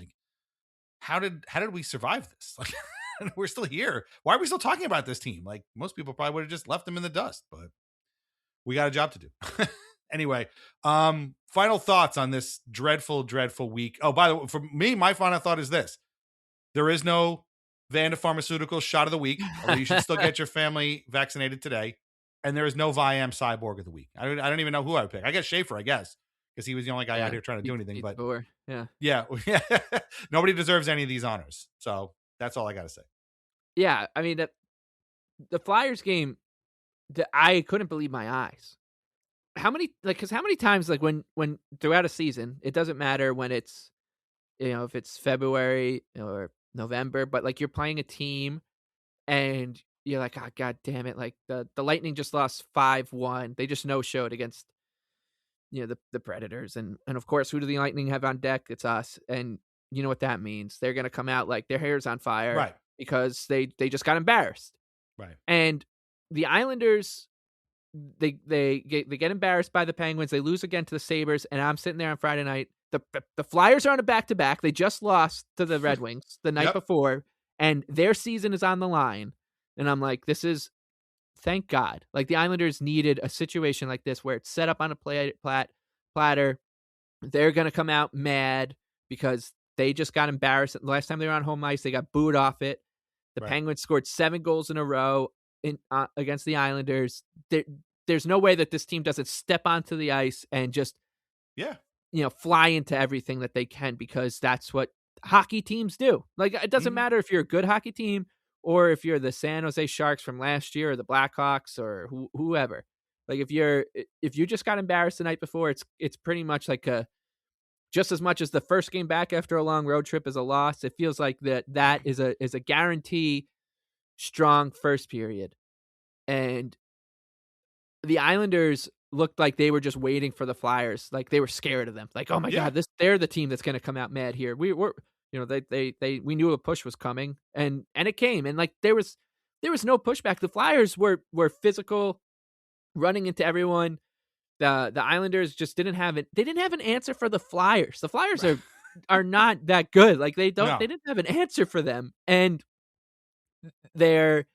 how did we survive this? We're still here. Why are we still talking about this team? Most people probably would have just left them in the dust, but we got a job to do. Anyway, final thoughts on this dreadful, dreadful week. Oh, by the way, for me, my final thought is this. There is no Vanda Pharmaceuticals shot of the week, although you should still get your family vaccinated today. And there is no Viam Cyborg of the week. I don't even know who I would pick. I guess Schaefer, I guess, because he was the only guy out here trying to do anything. But DeBoer. Yeah. Nobody deserves any of these honors. So that's all I got to say. Yeah, I mean, the Flyers game, I couldn't believe my eyes. How many times when throughout a season, it doesn't matter when it's, if it's February or November, but you're playing a team and you're oh, God damn it. The Lightning just lost 5-1. They just no-showed against, the Predators. And of course, who do the Lightning have on deck? It's us. And you know what that means. They're going to come out their hair's on fire. Right. Because they just got embarrassed. Right. And the Islanders, they get embarrassed by the Penguins. They lose again to the Sabres. And I'm sitting there on Friday night. The Flyers are on a back-to-back. They just lost to the Red Wings the night before. and their season is on the line. And I'm like, thank God. Like, the Islanders needed a situation like this where it's set up on a platter. They're going to come out mad because they just got embarrassed. The last time they were on home ice, they got booed off it. The Penguins scored 7 goals in a row against the Islanders. There's no way that this team doesn't step onto the ice and just fly into everything that they can, because that's what hockey teams do. Like, it doesn't matter if you're a good hockey team or if you're the San Jose Sharks from last year or the Blackhawks or whoever. Like, if you just got embarrassed the night before, it's pretty much like just as much as the first game back after a long road trip is a loss. It feels like that is a guarantee strong first period. And the Islanders looked like they were just waiting for the Flyers. Like, they were scared of them. Like, oh my God, they're the team that's going to come out mad here. We knew a push was coming, and it came. And like, there was no pushback. The Flyers were physical, running into everyone. The Islanders just didn't have it. They didn't have an answer for the Flyers. The Flyers are not that good. Like, they didn't have an answer for them. And they're,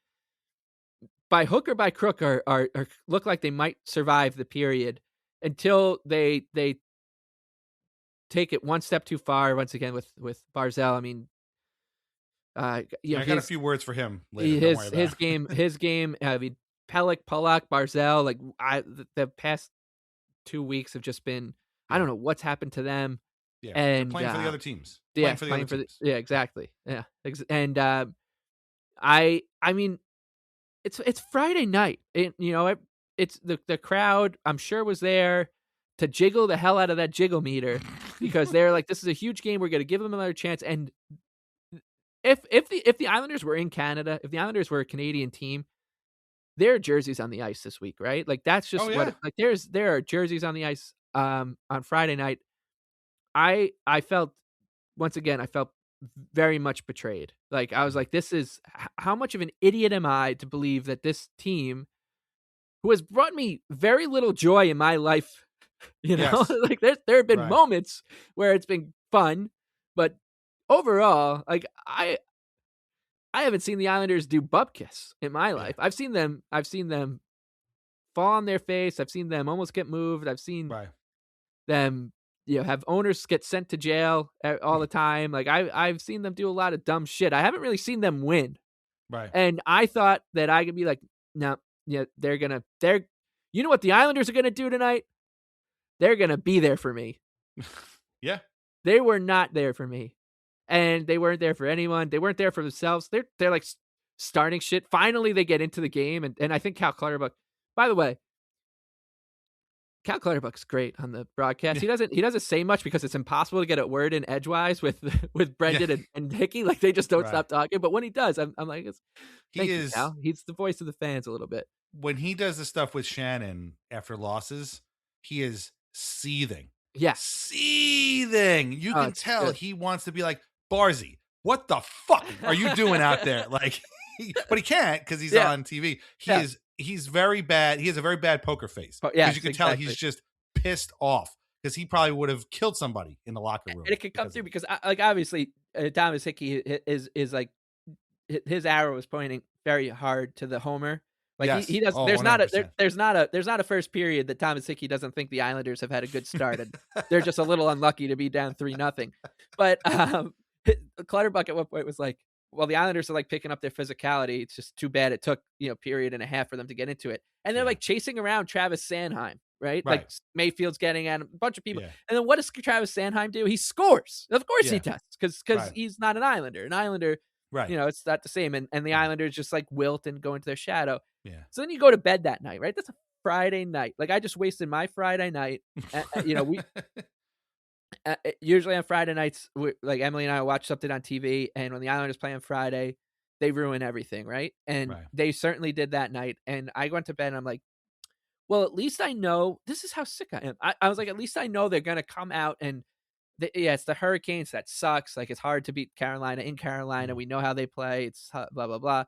by hook or by crook, are look like they might survive the period until they take it one step too far once again with Barzal. I mean, I got a few words for him later. His game. I mean, Pelech, Pulock, Barzal. Like, the past 2 weeks have just been. I don't know what's happened to them. Yeah, and playing for the other teams. Playing for the exactly. Yeah, and I mean, it's Friday night. It's the crowd, I'm sure, was there to jiggle the hell out of that jiggle meter, because they're like, this is a huge game. We're going to give them another chance. And if the Islanders were in Canada, if the Islanders were a Canadian team, there are jerseys on the ice this week, right? Like, that's just there are jerseys on the ice on Friday night. I felt, once again, very much betrayed. Like, I was like, this is, how much of an idiot am I to believe that this team, who has brought me very little joy in my life, like, there have been moments where it's been fun, but overall, like, I haven't seen the Islanders do bupkis in my life. I've seen them fall on their face. I've seen them almost get moved. I've seen them, have owners get sent to jail all the time. Like, I've seen them do a lot of dumb shit. I haven't really seen them win. Right. And I thought that I could be like, no, you know what the Islanders are going to do tonight? They're going to be there for me. Yeah. They were not there for me. And they weren't there for anyone. They weren't there for themselves. They're like starting shit. Finally, they get into the game. And I think Cal Clutterbuck, by the way, Cal Clutterbuck's great on the broadcast. He doesn't say much because it's impossible to get a word in edgewise with Brendan and Hickey. Like, they just don't stop talking. But when he does, I'm like, Cal. He's the voice of the fans a little bit. When he does the stuff with Shannon after losses, he is seething. Yes. Seething. You can tell he wants to be like, Barzy, what the fuck are you doing out there? Like, but he can't because he's on TV. He's very bad. He has a very bad poker face. Because you can tell he's just pissed off, because he probably would have killed somebody in the locker room. And it could come through because, like, obviously, Thomas Hickey is like, his arrow is pointing very hard to the homer. Like, he does. There's not a first period that Thomas Hickey doesn't think the Islanders have had a good start, and they're just a little unlucky to be down 3-0. But Clutterbuck at one point was like, well, the Islanders are like picking up their physicality. It's just too bad it took, period and a half for them to get into it. And they're like chasing around Travis Sanheim, right? Like, Mayfield's getting at him, a bunch of people. Yeah. And then what does Travis Sanheim do? He scores. Of course he does, because he's not an Islander. An Islander, it's not the same. And the Islanders just like wilt and go into their shadow. Yeah. So then you go to bed that night, right? That's a Friday night. Like, I just wasted my Friday night. We usually on Friday nights, like, Emily and I watch something on TV, and when the Islanders play on Friday, they ruin everything, right? And they certainly did that night. And I went to bed and I'm like, well, at least I know, this is how sick I am. I was like, at least I know they're going to come out and it's the Hurricanes. That sucks. Like, it's hard to beat Carolina in Carolina. We know how they play. It's blah, blah, blah.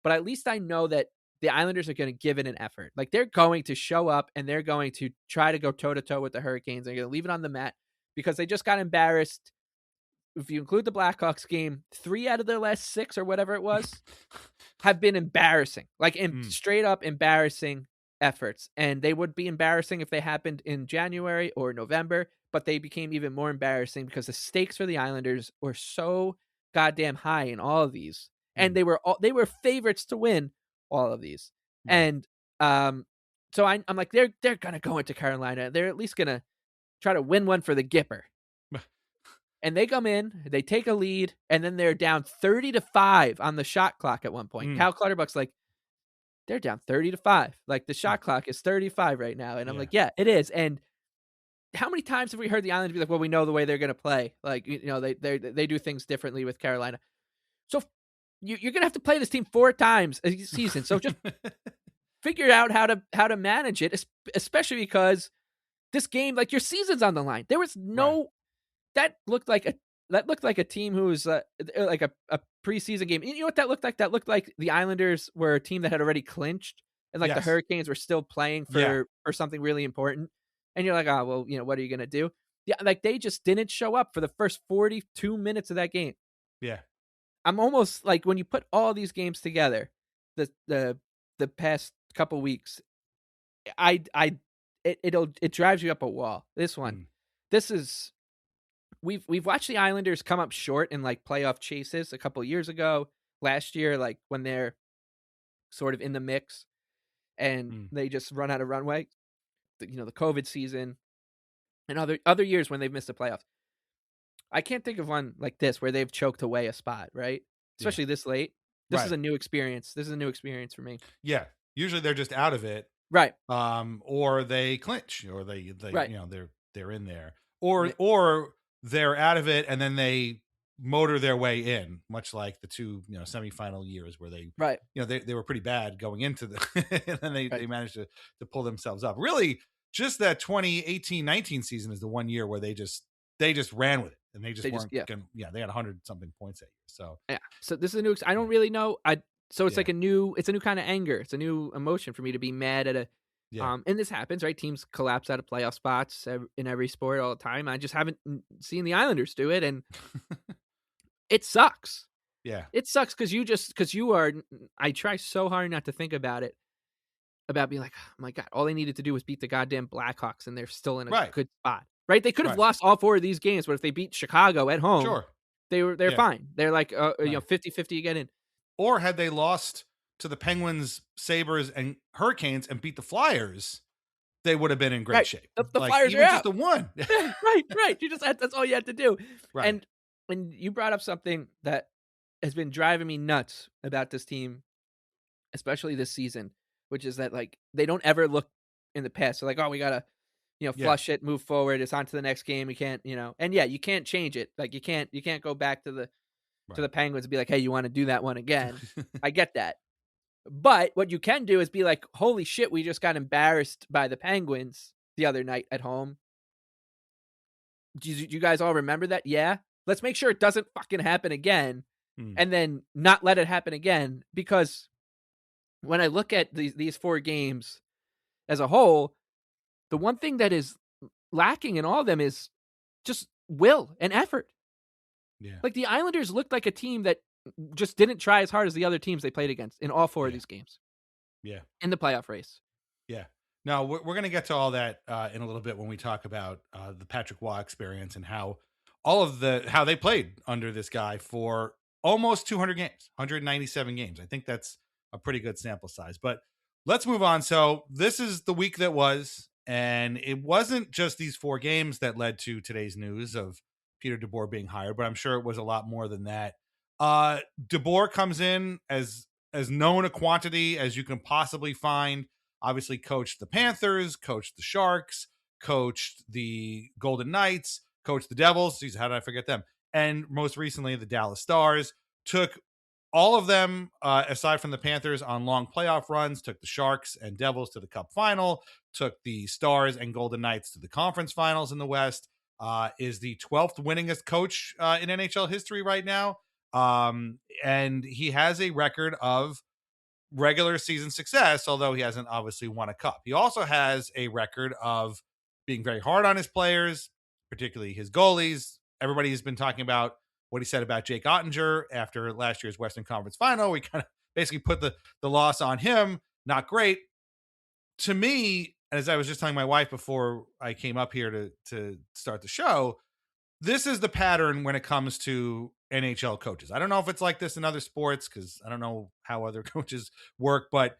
But at least I know that the Islanders are going to give it an effort. Like, they're going to show up and they're going to try to go toe to toe with the Hurricanes. They're going to leave it on the mat because they just got embarrassed if you include the Blackhawks game, 3 out of their last 6 or whatever it was have been embarrassing, like straight up embarrassing efforts. And they would be embarrassing if they happened in January or November, but they became even more embarrassing because the stakes for the Islanders were so goddamn high in all of these. And they were favorites to win all of these. And so I'm like, they're gonna go into Carolina. They're at least gonna try to win one for the Gipper. And they come in, they take a lead, and then they're down 30-5 on the shot clock at one point. Cal Clutterbuck's like, they're down 30-5. Like, the shot clock is 35 right now. And I'm like, yeah, it is. And how many times have we heard the Islanders be like, well, we know the way they're going to play. Like, you know, they do things differently with Carolina. So you're going to have to play this team 4 times a season. So just figure out how to manage it, especially because this game, like, your season's on the line. There was no... That looked like a team who was like a preseason game. You know what that looked like? That looked like the Islanders were a team that had already clinched, and like the Hurricanes were still playing for something really important. And you're like, oh well, you know, what are you gonna do? Yeah, like they just didn't show up for the first 42 minutes of that game. Yeah, I'm almost like, when you put all these games together, the past couple weeks, it drives you up a wall. This one, this is. We've watched the Islanders come up short in like playoff chases a couple years ago, last year, like when they're sort of in the mix and they just run out of runway. The COVID season and other years when they've missed the playoffs. I can't think of one like this where they've choked away a spot, right? Especially this late. This is a new experience. This is a new experience for me. Yeah. Usually they're just out of it. Right. Or they clinch, or they right. they're in there. Or they're out of it and then they motor their way in, much like the 2 semifinal years where they they were pretty bad going into the and then they managed to pull themselves up. Really, just that 2018-19 season is the one year where they just ran with it, and they weren't they had 100 something points at you. So so this is a new. I don't really know. It's like a new kind of anger. It's a new emotion for me to be mad at a. And this happens, right? Teams collapse out of playoff spots in every sport all the time. I just haven't seen the Islanders do it, and it sucks. Yeah, it sucks because you are. I try so hard not to think about it, about being like, oh my god, all they needed to do was beat the goddamn Blackhawks, and they're still in a good spot, right? They could have lost all 4 of these games, but if they beat Chicago at home, they're fine. They're like 50-50 again in. Or had they lost to the Penguins, Sabres, and Hurricanes and beat the Flyers, they would have been in great shape. The Flyers are out. Just the one. right. You just that's all you had to do. Right. And when you brought up something that has been driving me nuts about this team, especially this season, which is that like they don't ever look in the past. So like, oh, we gotta flush it, move forward. It's on to the next game. We can't and you can't change it. Like you can't go back to the Penguins and be like, hey, you want to do that one again? I get that. But what you can do is be like, holy shit, we just got embarrassed by the Penguins the other night at home. Do you guys all remember that? Yeah. Let's make sure it doesn't fucking happen again, and then not let it happen again. Because when I look at these 4 games as a whole, the one thing that is lacking in all of them is just will and effort. Yeah. Like the Islanders looked like a team that just didn't try as hard as the other teams they played against in all 4 of these games. Yeah. In the playoff race. Yeah. Now, we're going to get to all that in a little bit when we talk about the Patrick Waugh experience and how they played under this guy for almost 200 games, 197 games. I think that's a pretty good sample size. But let's move on. So this is the week that was, and it wasn't just these 4 games that led to today's news of Peter DeBoer being hired, but I'm sure it was a lot more than that. DeBoer comes in as known a quantity as you can possibly find. Obviously coached the Panthers, coached the Sharks, coached the Golden Knights, coached the Devils. Jeez, how did I forget them? And most recently the Dallas Stars. Took all of them, aside from the Panthers, on long playoff runs. Took the Sharks and Devils to the Cup final. Took the Stars and Golden Knights to the conference finals in the West. Is the 12th winningest coach in NHL history right now. And he has a record of regular season success, although he hasn't obviously won a cup. He also has a record of being very hard on his players, particularly his goalies. Everybody's been talking about what he said about Jake Ottinger after last year's Western Conference Final. We kind of basically put the loss on him. Not great. To me, as I was just telling my wife before I came up here to start the show, this is the pattern when it comes to NHL coaches. I don't know if it's like this in other sports because I don't know how other coaches work, but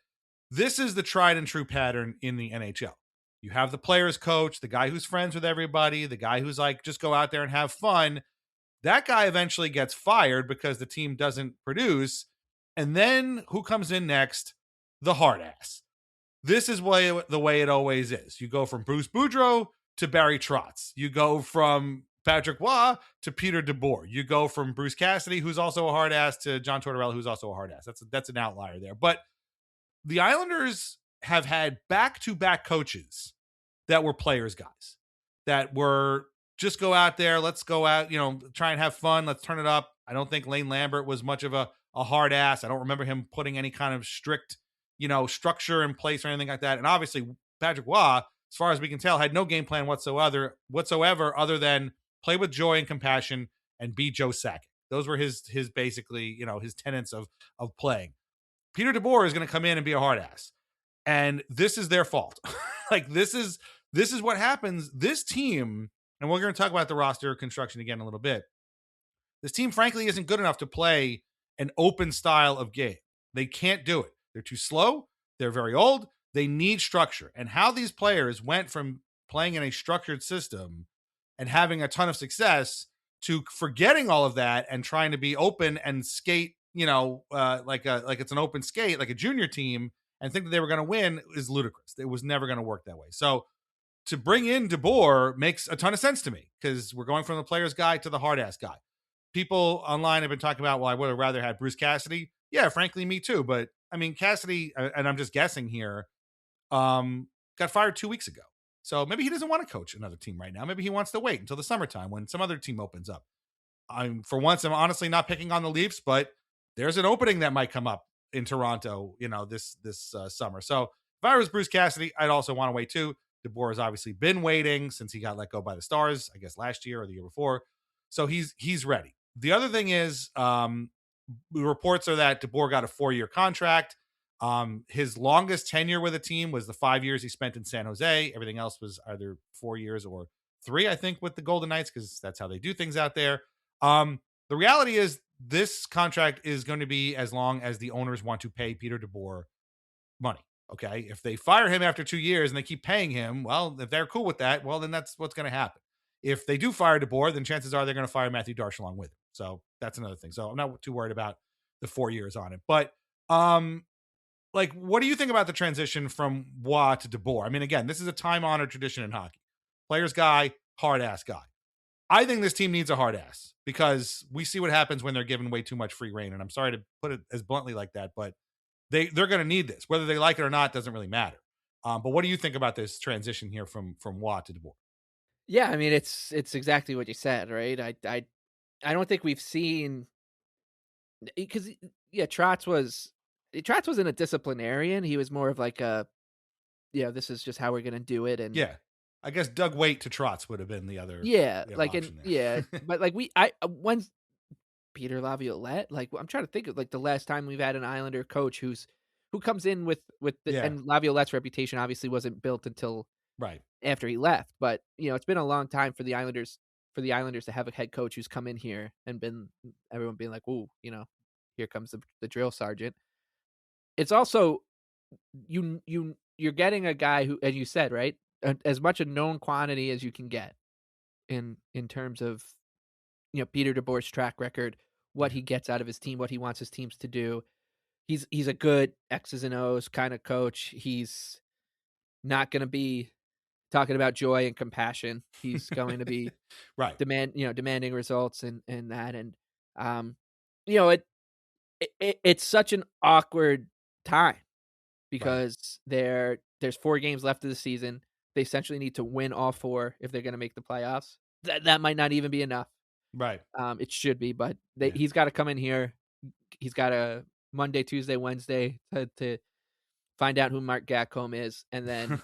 this is the tried and true pattern in the NHL. You have the players coach, the guy who's friends with everybody, the guy who's like, just go out there and have fun. That guy eventually gets fired because the team doesn't produce. And then who comes in next? The hard ass. This is the way it always is. You go from Bruce Boudreau to Barry Trotz. You go from Patrick Waugh to Peter DeBoer. You go from Bruce Cassidy, who's also a hard ass, to John Tortorella, who's also a hard ass. That's an outlier there. But the Islanders have had back-to-back coaches that were players guys, that were just go out there, let's go out, try and have fun, let's turn it up. I don't think Lane Lambert was much of a hard ass. I don't remember him putting any kind of strict structure in place or anything like that. And obviously Patrick Waugh, as far as we can tell, had no game plan whatsoever other than play with joy and compassion and be Joe Sakic. Those were his basically, his tenets of playing. Peter DeBoer is going to come in and be a hard ass. And this is their fault. Like this is what happens. This team, and we're going to talk about the roster construction again in a little bit. This team, frankly, isn't good enough to play an open style of game. They can't do it. They're too slow. They're very old. They need structure. And how these players went from playing in a structured system and having a ton of success to forgetting all of that and trying to be open and skate, like it's an open skate, like a junior team, and think that they were going to win is ludicrous. It was never going to work that way. So to bring in DeBoer makes a ton of sense to me because we're going from the player's guy to the hard ass guy. People online have been talking about, well, I would have rather had Bruce Cassidy. Yeah, frankly, me too. But I mean, Cassidy, and I'm just guessing here, got fired 2 weeks ago. So maybe he doesn't want to coach another team right now. Maybe he wants to wait until the summertime when some other team opens up. I'm honestly not picking on the Leafs, but there's an opening that might come up in Toronto, this summer. So if I was Bruce Cassidy, I'd also want to wait too. DeBoer has obviously been waiting since he got let go by the Stars, I guess last year or the year before. So he's ready. The other thing is, the reports are that DeBoer got a 4-year contract. His longest tenure with a team was the 5 years he spent in San Jose. Everything else was either 4 years or 3, I think, with the Golden Knights, because that's how they do things out there. The reality is this contract is going to be as long as the owners want to pay Peter DeBoer money. Okay. If they fire him after 2 years and they keep paying him, well, if they're cool with that, well, then that's what's going to happen. If they do fire DeBoer, then chances are they're going to fire Matthew Darche along with him. So that's another thing. So I'm not too worried about the 4 years on it. But what do you think about the transition from Waugh to DeBoer? I mean, again, this is a time-honored tradition in hockey. Players guy, hard-ass guy. I think this team needs a hard ass because we see what happens when they're given way too much free reign. And I'm sorry to put it as bluntly like that, but they're going to need this. Whether they like it or not doesn't really matter. But what do you think about this transition here from Waugh to DeBoer? Yeah, I mean, it's exactly what you said, right? I don't think we've seen, because Trotz wasn't a disciplinarian. He was more of like this is just how we're going to do it. And yeah. I guess Doug Waite to Trotz would have been the other. But once Peter Laviolette, I'm trying to think of the last time we've had an Islander coach who comes in with and Laviolette's reputation obviously wasn't built until right after he left. But it's been a long time for the Islanders to have a head coach who's come in here and been everyone being like, ooh, here comes the drill sergeant. It's also you're getting a guy who, as you said, right, as much a known quantity as you can get in terms of Peter DeBoer's track record, what he gets out of his team, what he wants his teams to do. He's a good X's and O's kind of coach. He's not going to be talking about joy and compassion. He's going to be right demanding results and that. And it's such an awkward time because there's 4 games left of the season. They essentially need to win all 4 if they're going to make the playoffs. That might not even be enough. Right. It should be, but he's got to come in here. He's got a Monday, Tuesday, Wednesday to find out who Mark Gacombe is, and then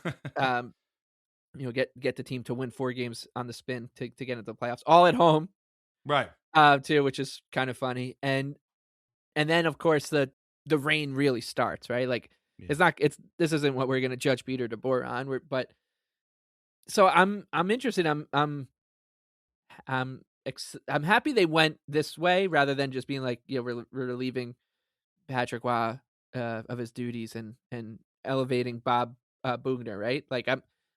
get the team to win 4 games on the spin to get into the playoffs, all at home. Right. too, which is kind of funny. And then of course the rain really starts, right? Like this isn't what we're gonna judge Peter DeBoer on. But so I'm interested. I'm happy they went this way rather than just being like, we're relieving Patrick Waugh of his duties and elevating Bob Bugner, right? Like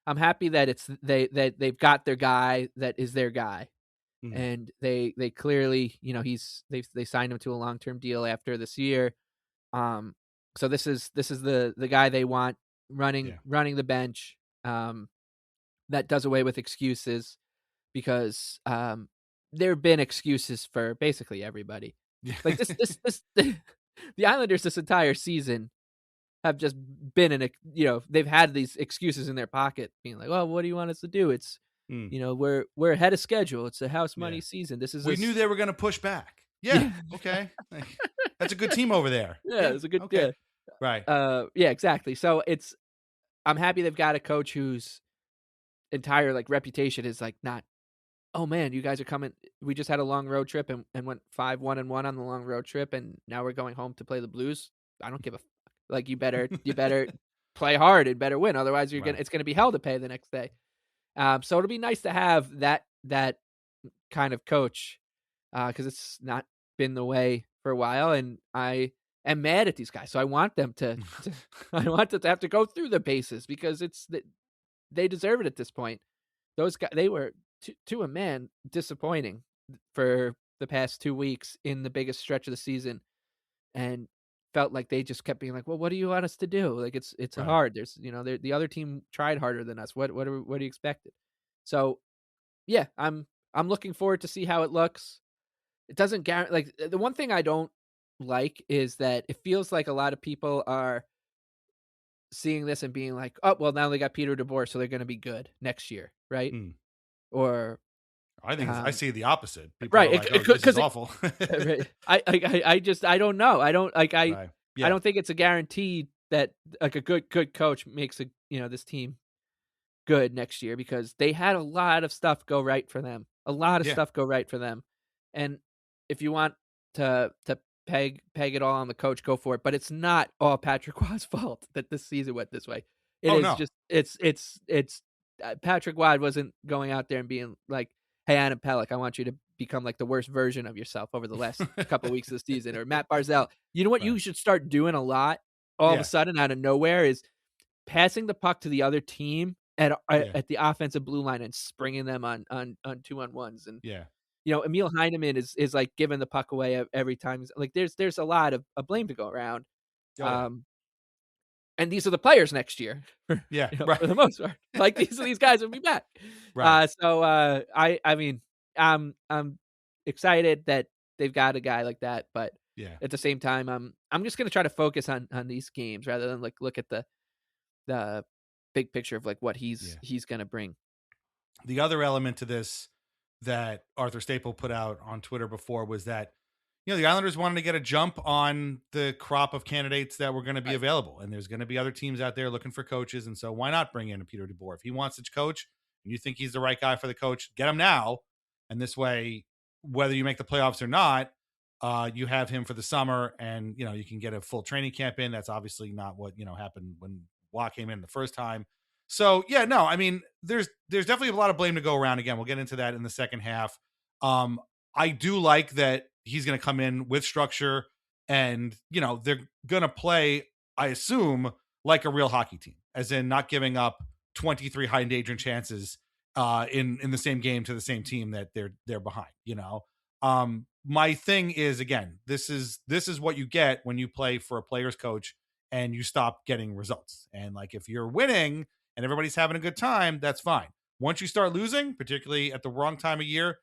I'm happy that they've got their guy that is their guy. And they clearly, they signed him to a long-term deal after this year. So this is the guy they want running the bench, that does away with excuses, because there have been excuses for basically everybody. Like this the Islanders this entire season have just been they've had these excuses in their pocket, being like, "Well, what do you want us to do? It's we're ahead of schedule. It's a house money season. We knew they were going to push back." Yeah. Okay. That's a good team over there. Yeah, it's a good. Okay. Right. Yeah, exactly. So I'm happy they've got a coach whose entire reputation is not, "Oh man, you guys are coming. We just had a long road trip and went 5-1-1 on the long road trip, and now we're going home to play the Blues. I don't give a fuck. Like you better play hard and better win. Otherwise, it's gonna be hell to pay the next day." So it'll be nice to have that kind of coach, because it's not been the way for a while, and I am mad at these guys. So I want them to I want them to have to go through the paces, because they deserve it at this point. Those guys, they were to a man disappointing for the past 2 weeks in the biggest stretch of the season, and felt like they just kept being like, "Well, what do you want us to do? Like it's Right. hard. There's the other team tried harder than us. What do you expect?" So yeah, I'm looking forward to see how it looks. It doesn't guarantee. Like the one thing I don't like is that it feels like a lot of people are seeing this and being like, "Oh, well, now they got Peter DeBoer, so they're going to be good next year, right?" Or I think I see the opposite. People right, are like, "Oh, this is awful." right. I don't know. I don't like Right. Yeah. I don't think it's a guarantee that like a good coach makes this team good next year, because they had a lot of stuff go right for them. A lot of stuff go right for them. And if you want to peg it all on the coach, go for it. But it's not all Patrick Waugh's fault that this season went this way. It's Patrick Waugh wasn't going out there and being like, "Hey, Adam Pelech, I want you to become like the worst version of yourself over the last couple weeks of the season." Or Matt Barzal. You know what you should start doing a lot all of a sudden out of nowhere is passing the puck to the other team at the offensive blue line and springing them on 2-on-1s. And Emil Heineman is like giving the puck away every time. Like there's a lot of blame to go around. And these are the players next year. For the most part. Like these guys will be back. Right. I mean, I'm excited that they've got a guy like that, but at the same time, I'm just gonna try to focus on these games rather than like look at the big picture of like what he's gonna bring. The other element to this that Arthur Staple put out on Twitter before was that the Islanders wanted to get a jump on the crop of candidates that were going to be available, and there's going to be other teams out there looking for coaches, and so why not bring in a Peter DeBoer? If he wants to coach and you think he's the right guy for the coach, get him now, and this way, whether you make the playoffs or not, you have him for the summer, and you can get a full training camp in. That's obviously not what happened when Waugh came in the first time. So I mean, there's definitely a lot of blame to go around. Again, we'll get into that in the second half. I do like that he's going to come in with structure, and they're going to play, I assume, like a real hockey team, as in not giving up 23 high endangering chances in the same game to the same team that they're behind. My thing is, again, this is what you get when you play for a player's coach and you stop getting results. And like if you're winning and everybody's having a good time, that's fine. Once you start losing, particularly at the wrong time of year,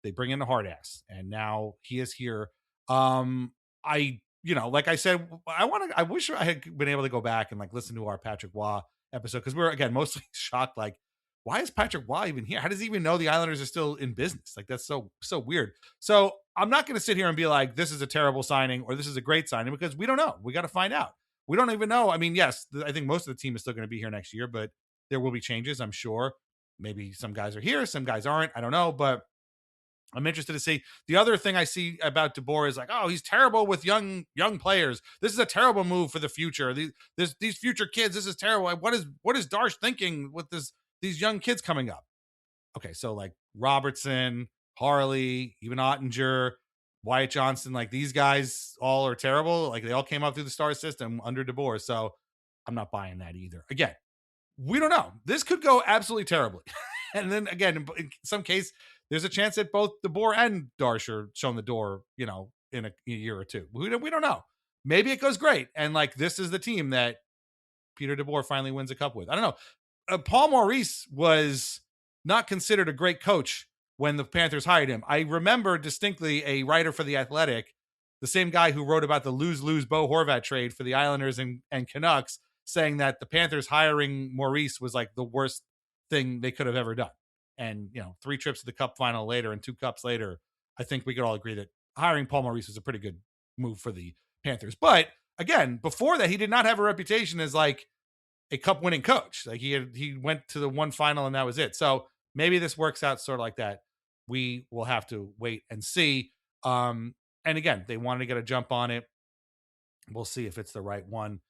they bring in the hard ass, and now he is here. Like I said, I wish I had been able to go back and like listen to our Patrick Waugh episode, because we're again mostly shocked. Like, why is Patrick Waugh even here? How does he even know the Islanders are still in business? Like, that's so weird. So I'm not going to sit here and be like, this is a terrible signing or this is a great signing, because we don't know. We got to find out. We don't even know. I mean, yes, I think most of the team is still going to be here next year, but there will be changes, I'm sure. Maybe some guys are here, some guys aren't. I don't know, but I'm interested to see. The other thing I see about DeBoer is like, oh, he's terrible with young players. This is a terrible move for the future. These future kids, this is terrible. What is Darsh thinking with these young kids coming up? Okay, so like Robertson, Harley, even Ottinger, Wyatt Johnson, like these guys all are terrible. Like they all came up through the star system under DeBoer. So I'm not buying that either. Again, we don't know. This could go absolutely terribly. And then again, in some case, there's a chance that both DeBoer and Darsh are shown the door, in a year or two. We don't know. Maybe it goes great. And like, this is the team that Peter DeBoer finally wins a cup with. I don't know. Paul Maurice was not considered a great coach when the Panthers hired him. I remember distinctly a writer for The Athletic, the same guy who wrote about the lose-lose Bo Horvat trade for the Islanders and Canucks, saying that the Panthers hiring Maurice was like the worst thing they could have ever done. And, 3 trips to the cup final later and 2 cups later, I think we could all agree that hiring Paul Maurice was a pretty good move for the Panthers. But again, before that, he did not have a reputation as like a cup winning coach. Like he went to the one final and that was it. So maybe this works out sort of like that. We will have to wait and see. And again, they wanted to get a jump on it. We'll see if it's the right one.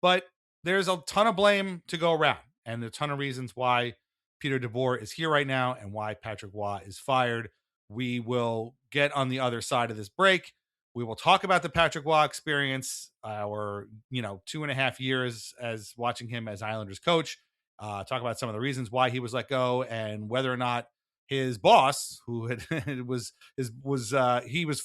But there's a ton of blame to go around and a ton of reasons why Peter DeBoer is here right now and why Patrick Waugh is fired. We will get on the other side of this break. We will talk about the Patrick Waugh experience, our 2.5 years as watching him as Islanders coach. Talk about some of the reasons why he was let go and whether or not his boss, who was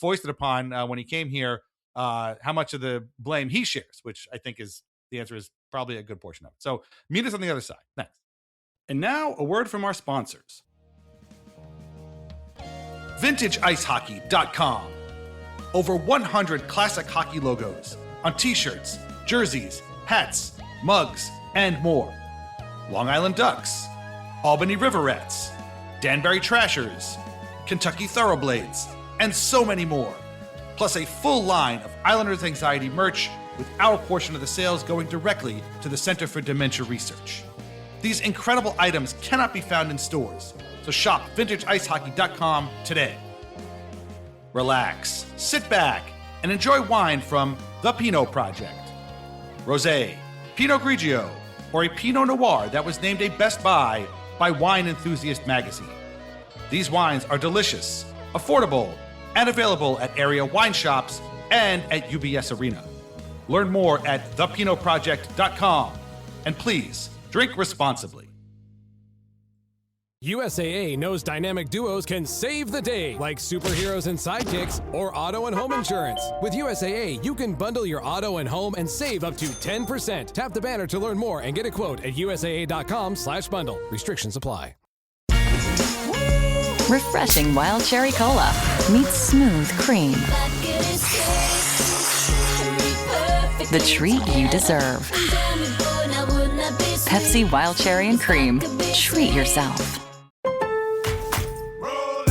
foisted upon when he came here, how much of the blame he shares, which I think is the answer is probably a good portion of it. So meet us on the other side. Thanks. And now a word from our sponsors. VintageIceHockey.com. Over 100 classic hockey logos on t-shirts, jerseys, hats, mugs, and more. Long Island Ducks, Albany Riverettes, Danbury Trashers, Kentucky Thoroughblades, and so many more. Plus a full line of Islanders Anxiety merch with our portion of the sales going directly to the Center for Dementia Research. These incredible items cannot be found in stores, so shop VintageIceHockey.com today. Relax, sit back, and enjoy wine from The Pinot Project. Rosé, Pinot Grigio, or a Pinot Noir that was named a Best Buy by Wine Enthusiast magazine. These wines are delicious, affordable, and available at area wine shops and at UBS Arena. Learn more at thepinotproject.com. And please, drink responsibly. USAA knows dynamic duos can save the day, like superheroes and sidekicks, or auto and home insurance. With USAA, you can bundle your auto and home and save up to 10%. Tap the banner to learn more and get a quote at USAA.com/bundle. Restrictions apply. Refreshing Wild Cherry Cola meets smooth cream. The treat you deserve. Pepsi Wild Cherry and Cream. Treat yourself.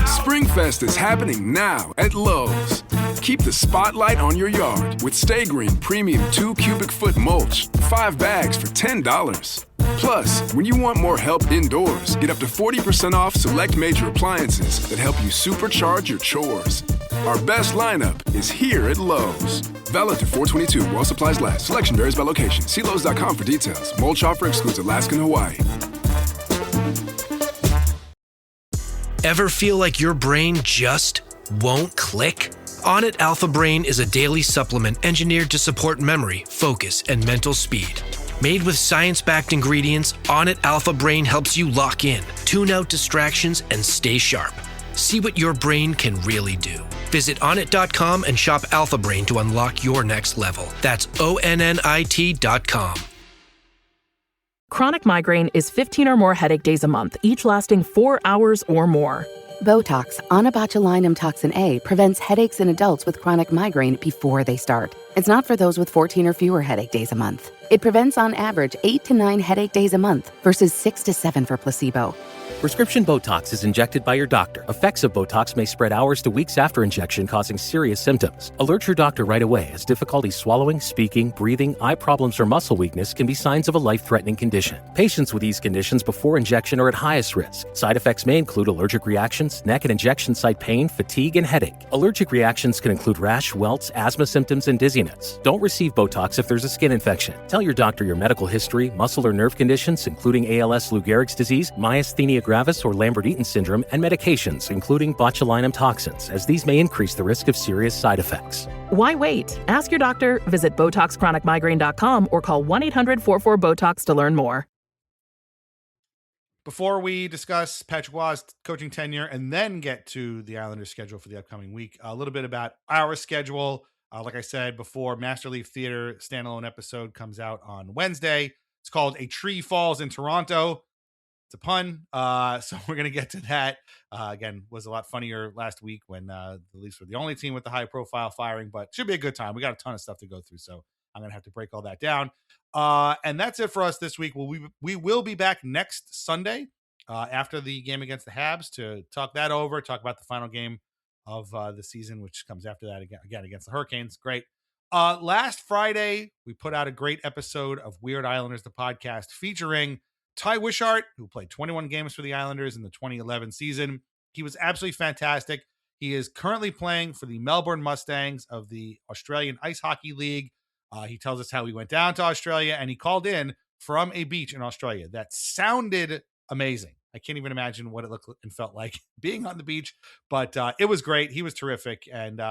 Springfest is happening now at Lowe's. Keep the spotlight on your yard with Stay Green Premium 2 cubic foot mulch, 5 bags for $10. Plus, when you want more help indoors, get up to 40% off select major appliances that help you supercharge your chores. Our best lineup is here at Lowe's. Valid through 4/22 while supplies last. Selection varies by location. See Lowe's.com for details. Mulch offer excludes Alaska and Hawaii. Ever feel like your brain just won't click? Onnit Alpha Brain is a daily supplement engineered to support memory, focus, and mental speed. Made with science-backed ingredients, Onnit Alpha Brain helps you lock in, tune out distractions, and stay sharp. See what your brain can really do. Visit onnit.com and shop Alpha Brain to unlock your next level. That's ONNIT.com. Chronic migraine is 15 or more headache days a month, each lasting 4 hours or more. Botox, onabotulinum toxin A, prevents headaches in adults with chronic migraine before they start. It's not for those with 14 or fewer headache days a month. It prevents on average 8 to 9 headache days a month versus 6 to 7 for placebo. Prescription Botox is injected by your doctor. Effects of Botox may spread hours to weeks after injection, causing serious symptoms. Alert your doctor right away, as difficulty swallowing, speaking, breathing, eye problems, or muscle weakness can be signs of a life-threatening condition. Patients with these conditions before injection are at highest risk. Side effects may include allergic reactions, neck and injection site pain, fatigue, and headache. Allergic reactions can include rash, welts, asthma symptoms, and dizziness. Don't receive Botox if there's a skin infection. Tell your doctor your medical history, muscle or nerve conditions, including ALS, Lou Gehrig's disease, myasthenia gravis, or Lambert-Eaton syndrome, and medications, including botulinum toxins, as these may increase the risk of serious side effects. Why wait? Ask your doctor, visit BotoxChronicMigraine.com, or call 1-800-44-BOTOX to learn more. Before we discuss Patrick Waugh's coaching tenure and then get to the Islanders' schedule for the upcoming week, a little bit about our schedule. Like I said before, Master Leaf Theater standalone episode comes out on Wednesday. It's called A Tree Falls in Toronto. It's a pun. So we're going to get to that. Again, was a lot funnier last week when the Leafs were the only team with the high profile firing, but should be a good time. We got a ton of stuff to go through, so I'm going to have to break all that down. And that's it for us this week. Well, we will be back next Sunday after the game against the Habs to talk that over, talk about the final game of the season, which comes after that again against the Hurricanes. Great. Last Friday, we put out a great episode of Weird Islanders, the podcast, featuring Ty Wishart, who played 21 games for the Islanders in the 2011 season. He was absolutely fantastic. He is currently playing for the Melbourne Mustangs of the Australian Ice Hockey League. He tells us how he went down to Australia and he called in from a beach in Australia that sounded amazing. I can't even imagine what it looked and felt like being on the beach, but it was great. He was terrific. And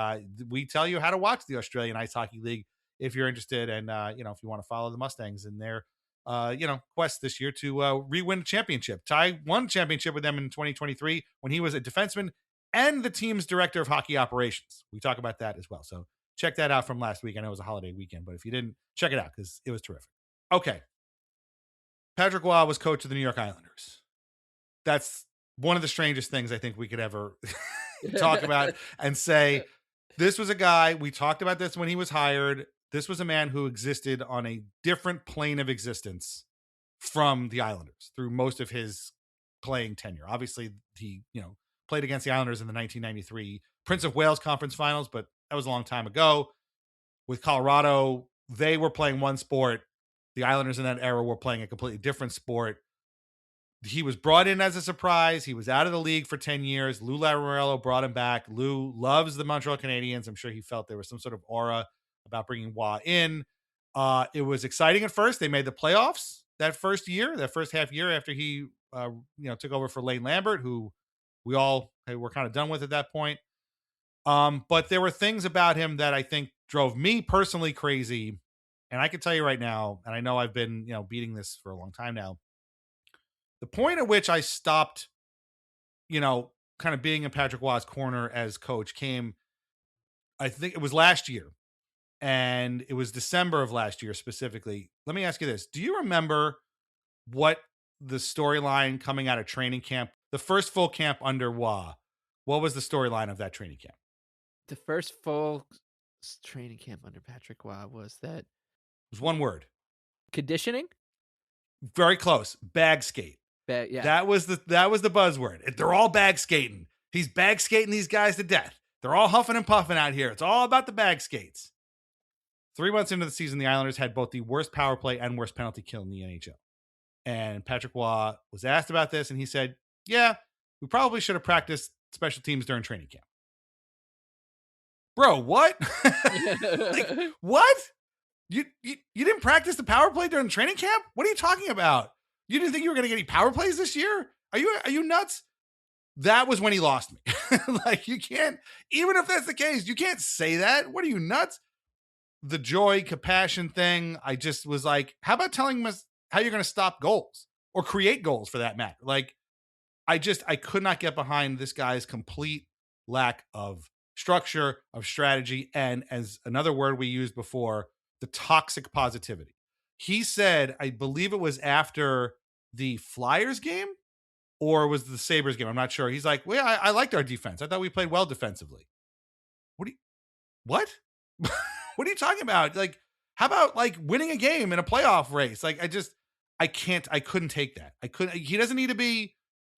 we tell you how to watch the Australian Ice Hockey League if you're interested. And, if you want to follow the Mustangs in their, quest this year to re-win a championship. Ty won a championship with them in 2023 when he was a defenseman and the team's director of hockey operations. We talk about that as well. So check that out from last week. I know it was a holiday weekend, but if you didn't, check it out because it was terrific. Okay. Patrick Waugh was coach of the New York Islanders. That's one of the strangest things I think we could ever talk about and say, this was a guy, we talked about this when he was hired. This was a man who existed on a different plane of existence from the Islanders through most of his playing tenure. Obviously, he, played against the Islanders in the 1993 Prince of Wales Conference Finals, but that was a long time ago. With Colorado, they were playing one sport. The Islanders in that era were playing a completely different sport. He was brought in as a surprise. He was out of the league for 10 years. Lou Lamoriello brought him back. Lou loves the Montreal Canadiens. I'm sure he felt there was some sort of aura about bringing Waugh in. It was exciting at first. They made the playoffs that first half year after he, took over for Lane Lambert, who we all were kind of done with at that point. But there were things about him that I think drove me personally crazy. And I can tell you right now, and I know I've been, beating this for a long time now, the point at which I stopped, kind of being in Patrick Waugh's corner as coach came, I think it was last year. And it was December of last year specifically. Let me ask you this. Do you remember what the storyline coming out of training camp, the first full camp under Waugh, what was the storyline of that training camp? The first full training camp under Patrick Waugh was that... It was one word. Conditioning? Very close. Bag skate. Yeah. That was the buzzword. They're all bag skating. He's bag skating these guys to death. They're all huffing and puffing out here. It's all about the bag skates. 3 months into the season, the Islanders had both the worst power play and worst penalty kill in the NHL. And Patrick Waugh was asked about this, and he said, yeah, we probably should have practiced special teams during training camp. Bro, what? What? You didn't practice the power play during training camp? What are you talking about? You didn't think you were going to get any power plays this year? Are you nuts? That was when he lost me. You can't, even if that's the case, you can't say that. What are you, nuts? The joy, compassion thing, I just was like, how about telling us how you're going to stop goals or create goals for that matter? I could not get behind this guy's complete lack of structure, of strategy, and as another word we used before, the toxic positivity. He said, I believe it was after the Flyers game or was the Sabres game? I'm not sure. He's like, well, I liked our defense. I thought we played well defensively. What? What are you talking about? How about winning a game in a playoff race? I couldn't take that. He doesn't need to be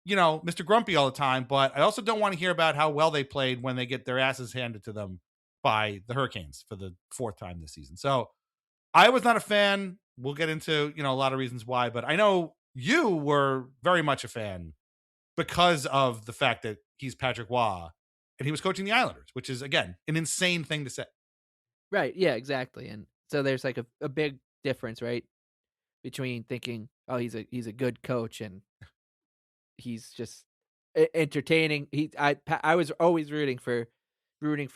Mr. Grumpy all the time, but I also don't want to hear about how well they played when they get their asses handed to them by the Hurricanes for the 4th time this season. So I was not a fan. We'll get into, a lot of reasons why, but I know you were very much a fan because of the fact that he's Patrick Waugh and he was coaching the Islanders, which is, again, an insane thing to say. Right. Yeah, exactly. And so there's like a big difference, right? Between thinking, oh, he's a good coach and he's just entertaining. I was always rooting for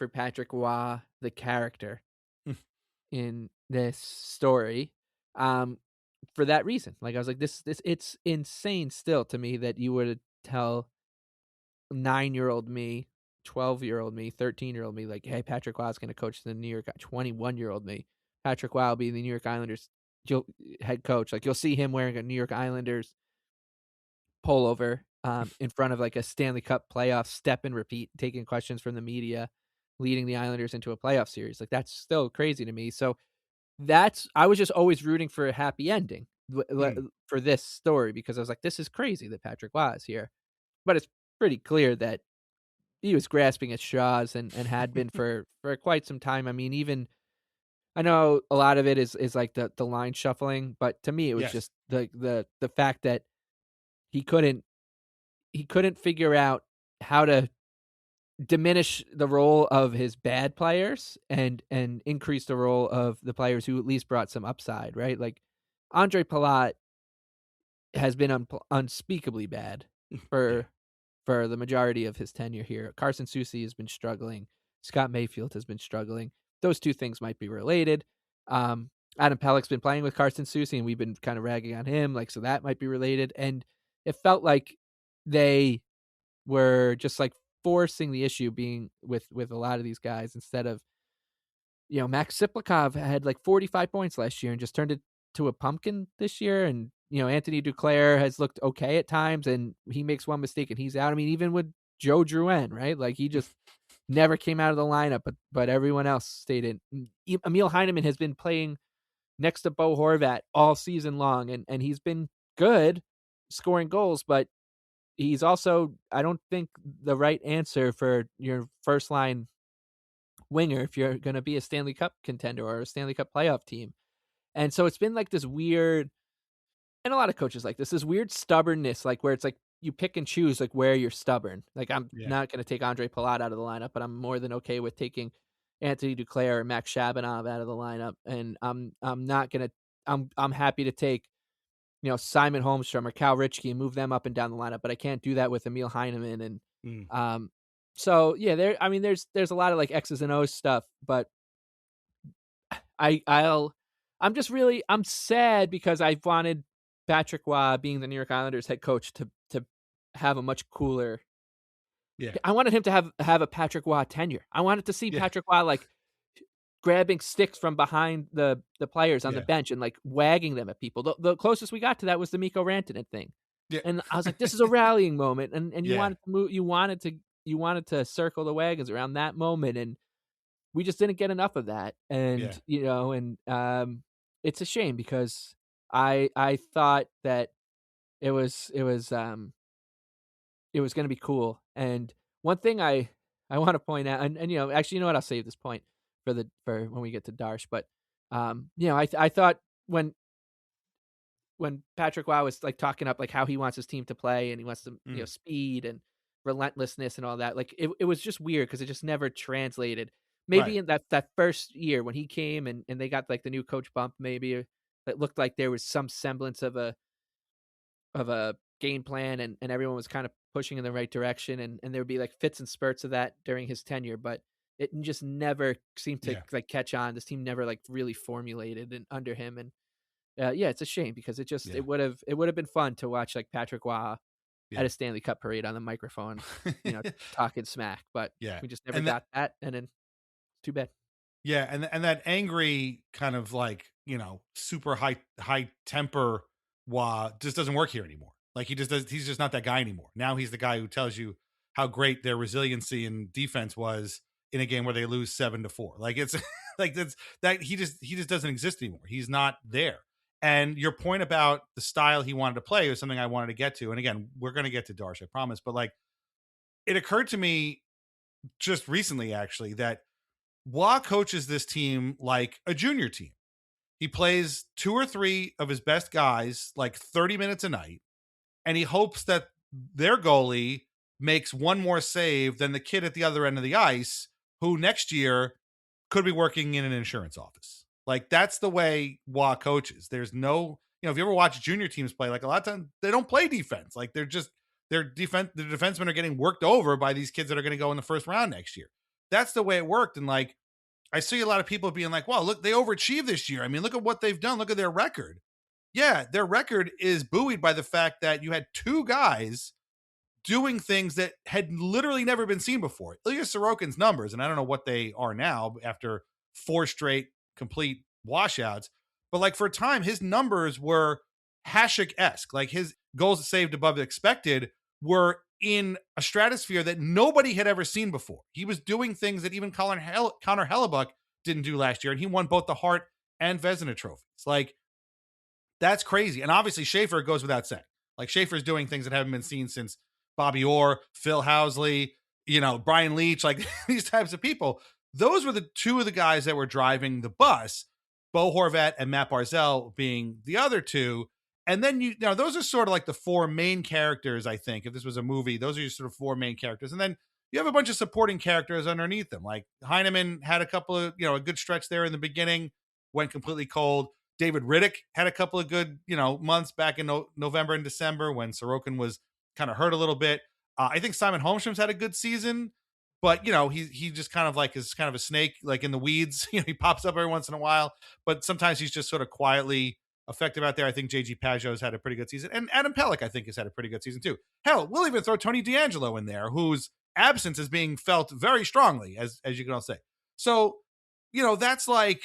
Patrick Waugh, the character in this story. For that reason. Like I was like, this it's insane still to me that you were to tell 9-year-old me, 12-year-old me, 13-year-old me, like, hey, Patrick Waugh is going to coach the New York. 21-year-old me, Patrick Waugh will be the New York Islanders head coach. Like you'll see him wearing a New York Islanders pullover in front of like a Stanley Cup playoff step and repeat, taking questions from the media, leading the Islanders into a playoff series. Like that's still crazy to me. So I was just always rooting for a happy ending for this story because I was like, this is crazy that Patrick Waugh is here. But it's pretty clear that he was grasping at straws and had been for quite some time. I mean, even I know a lot of it is like the line shuffling, but to me it was just the fact that he couldn't figure out how to diminish the role of his bad players and increase the role of the players who at least brought some upside, right? Like Andre Palat has been unspeakably bad for the majority of his tenure here. Carson Soucy has been struggling. Scott Mayfield has been struggling. Those two things might be related. Adam Pellick's been playing with Carson Soucy, and we've been kind of ragging on him, like so that might be related. And it felt like they were just like forcing the issue being with a lot of these guys instead of, Max Siplikov had like 45 points last year and just turned it to a pumpkin this year. And, Anthony Duclair has looked okay at times and he makes one mistake and he's out. I mean, even with Joe Drouin, right? Like he just never came out of the lineup, but everyone else stayed in. Emil Heineman has been playing next to Bo Horvat all season long and he's been good scoring goals, but he's also, I don't think, the right answer for your first line winger if you're going to be a Stanley Cup contender or a Stanley Cup playoff team. And so it's been like this weird, and a lot of coaches like this weird stubbornness, like where it's like you pick and choose like where you're stubborn. Like I'm not going to take Andre Palat out of the lineup, but I'm more than okay with taking Anthony Duclair or Max Shabanov out of the lineup. And I'm happy to take, Simon Holmstrom or Cal Ritchke and move them up and down the lineup, but I can't do that with Emil Heineman. And so yeah, there's a lot of like X's and O's stuff, but I'm sad because I wanted Patrick Waugh being the New York Islanders head coach to have a much cooler. Yeah, I wanted him to have a Patrick Waugh tenure. I wanted to see Patrick Waugh like grabbing sticks from behind the players on the bench and like wagging them at people. The closest we got to that was the Mikko Rantanen thing. Yeah. And I was like, this is a rallying moment. And you wanted to move, you wanted to circle the wagons around that moment. And we just didn't get enough of that. And, it's a shame because I thought that it was going to be cool. And one thing I want to point out, and actually, what, I'll save this point for when we get to Darsh. But I thought when Patrick Waugh was like talking up like how he wants his team to play and he wants to speed and relentlessness and all that, like it was just weird because it just never translated. Maybe in that first year when he came and they got like the new coach bump, maybe it looked like there was some semblance of a game plan and everyone was kind of pushing in the right direction and there would be like fits and spurts of that during his tenure, but it just never seemed to like catch on. This team never like really formulated and under him. And it's a shame because it would have been fun to watch like Patrick Waugh at a Stanley Cup parade on the microphone, talking smack, but we just never got that. And then too bad. Yeah. And that angry kind of like, super high temper Waugh just doesn't work here anymore. Like he's just not that guy anymore. Now he's the guy who tells you how great their resiliency and defense was in a game where they lose 7-4. Like it's like that he just doesn't exist anymore. He's not there. And your point about the style he wanted to play was something I wanted to get to. And again, we're going to get to Darsh, I promise. But like, it occurred to me just recently, actually, that Waugh coaches this team like a junior team. He plays 2 or 3 of his best guys like 30 minutes a night, and he hopes that their goalie makes one more save than the kid at the other end of the ice who next year could be working in an insurance office. Like, that's the way Waugh coaches. There's no, if you ever watch junior teams play, like a lot of times they don't play defense. Like, the defensemen are getting worked over by these kids that are going to go in the first round next year. That's the way it worked. And like, I see a lot of people being like, wow, look, they overachieved this year. I mean, look at what they've done. Look at their record. Yeah, their record is buoyed by the fact that you had 2 guys doing things that had literally never been seen before. Ilya Sorokin's numbers, and I don't know what they are now after 4 straight complete washouts, but like for a time, his numbers were Hasek-esque. Like his goals saved above expected were in a stratosphere that nobody had ever seen before. He was doing things that even Connor Hellebuck didn't do last year, and he won both the Hart and Vezina trophies. Like, that's crazy. And obviously Schaefer goes without saying. Like, Schaefer's doing things that haven't been seen since Bobby Orr, Phil Housley, Brian Leach, like these types of people. Those were the 2 of the guys that were driving the bus, Bo Horvat and Matt Barzal being the other 2. And then, those are sort of like the 4 main characters, I think. If this was a movie, those are your sort of 4 main characters. And then you have a bunch of supporting characters underneath them. Like Heineman had a couple of, a good stretch there in the beginning, went completely cold. David Riddick had a couple of good, months back in November and December when Sorokin was kind of hurt a little bit. I think Simon Holmstrom's had a good season, but he just kind of like is kind of a snake, like in the weeds. He pops up every once in a while, but sometimes he's just sort of quietly effective out there. I think JG Pajot's had a pretty good season, and Adam Pelech, I think, has had a pretty good season too. Hell, we'll even throw Tony DeAngelo in there, whose absence is being felt very strongly, as you can all say. So, that's like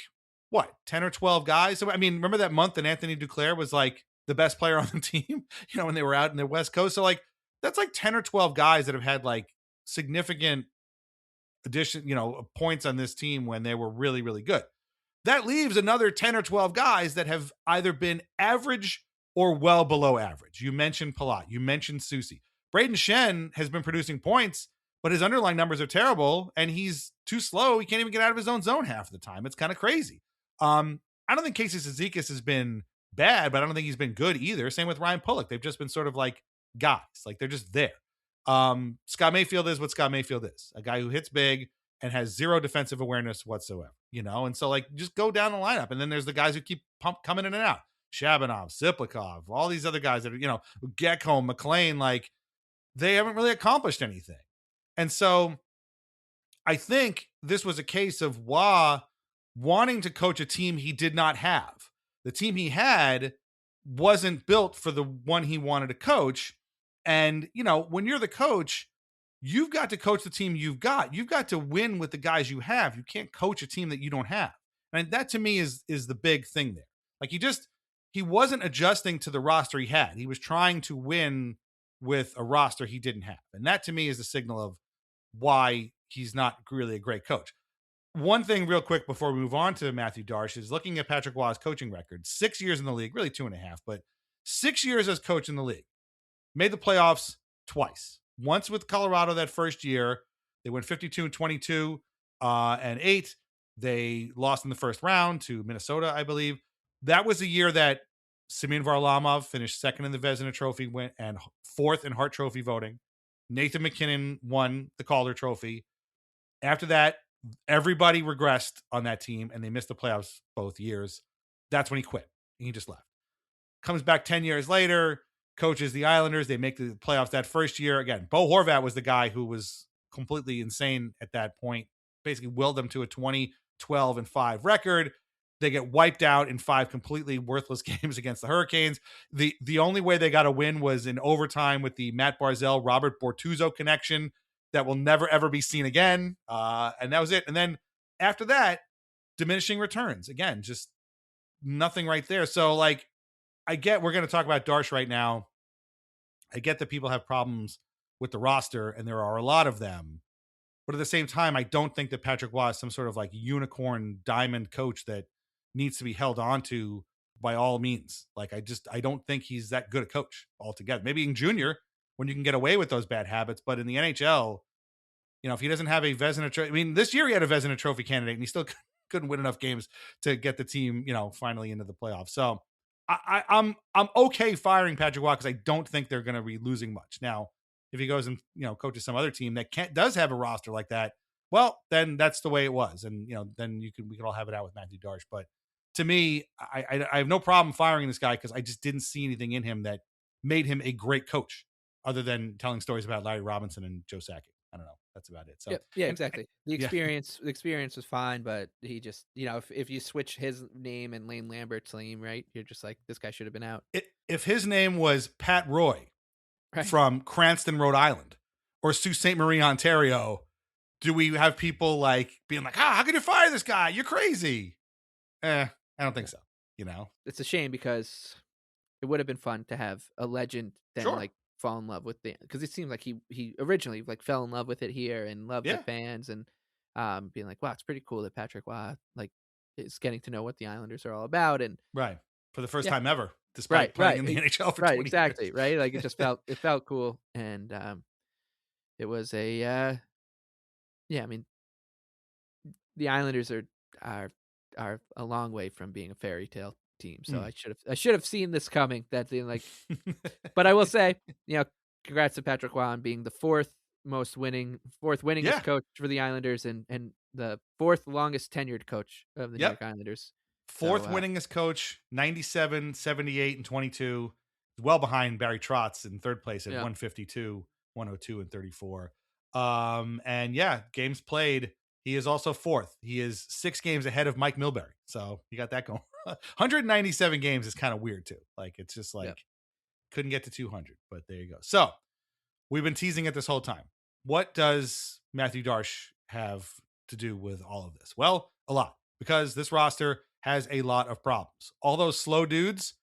what, 10 or 12 guys. So, I mean, remember that month that Anthony Duclair was like the best player on the team, when they were out in the West Coast. So like, that's like 10 or 12 guys that have had like significant addition, points on this team when they were really, really good. That leaves another 10 or 12 guys that have either been average or well below average. You mentioned Palat, you mentioned Susie. Braden Shen has been producing points, but his underlying numbers are terrible, and he's too slow. He can't even get out of his own zone half the time. It's kind of crazy. I don't think Casey Cizikas has been bad, but I don't think he's been good either. Same with Ryan Pulock. They've just been sort of like guys. Like, they're just there. Scott Mayfield is what Scott Mayfield is. A guy who hits big and has 0 defensive awareness whatsoever, And so, like, just go down the lineup. And then there's the guys who keep coming in and out. Shabanov, Siplikov, all these other guys that are, Gekholm, McLean, like, they haven't really accomplished anything. And so I think this was a case of Waugh wanting to coach a team he did not have. The team he had wasn't built for the one he wanted to coach. And, when you're the coach, you've got to coach the team you've got. You've got to win with the guys you have. You can't coach a team that you don't have. And that to me is the big thing there. Like, he wasn't adjusting to the roster he had. He was trying to win with a roster he didn't have. And that to me is the signal of why he's not really a great coach. One thing real quick before we move on to Matthew Darsh is looking at Patrick Waugh's coaching record. 6 years in the league, really 2.5, but 6 years as coach in the league. Made the playoffs twice. Once with Colorado that first year. They went 52-22 and 8. They lost in the first round to Minnesota, I believe. That was the year that Semyon Varlamov finished second in the Vezina Trophy and 4th in Hart Trophy voting. Nathan McKinnon won the Calder Trophy. After that, everybody regressed on that team, and they missed the playoffs both years. That's when he quit. He just left. Comes back 10 years later, coaches the Islanders. They make the playoffs that first year. Again, Bo Horvat was the guy who was completely insane at that point. Basically willed them to a 20-12-5 record. They get wiped out in 5 completely worthless games against the Hurricanes. The only way they got a win was in overtime with the Matt Barzal, Robert Bortuzzo connection that will never, ever be seen again. And that was it. And then after that, diminishing returns. Again, just nothing right there. So, like, I get we're going to talk about Darsh right now. I get that people have problems with the roster, and there are a lot of them. But at the same time, I don't think that Patrick Waugh is some sort of like unicorn diamond coach that needs to be held on to by all means. Like, I don't think he's that good a coach altogether. Maybe in junior when you can get away with those bad habits, but in the NHL, if he doesn't have a Vezina Trophy, I mean, this year he had a Vezina Trophy candidate and he still couldn't win enough games to get the team, finally into the playoffs. So I'm okay firing Patrick Waugh because I don't think they're going to be losing much. Now, if he goes and, coaches some other team that does have a roster like that, well, then that's the way it was. And, then we could all have it out with Matthew Darche. But to me, I have no problem firing this guy because I just didn't see anything in him that made him a great coach other than telling stories about Larry Robinson and Joe Sakic. I don't know. That's about it. So yeah, exactly. The experience was fine, but he just, if you switch his name and Lane Lambert's name, right, you're just like, this guy should have been out. If his name was Pat Roy from Cranston, Rhode Island, or Sault Ste. Marie, Ontario, do we have people like being like, how could you fire this guy? You're crazy. I don't think so. It's a shame because it would have been fun to have a legend then like fall in love with because it seemed like he originally like fell in love with it here and loved the fans and being like, wow, it's pretty cool that Patrick Waugh like is getting to know what the Islanders are all about and for the first time ever, despite playing in the NHL for 20 exactly years. Right, like it just felt cool and it was a I mean the Islanders are a long way from being a fairy tale team. So I should have seen this coming. That thing, like, but I will say, congrats to Patrick Waugh on being the fourth winningest coach for the Islanders and the fourth longest tenured coach of the New York Islanders. Fourth winningest coach, 97, 78, and 22. Well behind Barry Trotz in third place at 152, 102, and 34. And games played. He is also fourth. He is 6 games ahead of Mike Milbury. So you got that going. 197 games is kind of weird too. Like, it's just like, couldn't get to 200, but there you go. So we've been teasing it this whole time. What does Matthew Darche have to do with all of this? Well, a lot, because this roster has a lot of problems. All those slow dudes,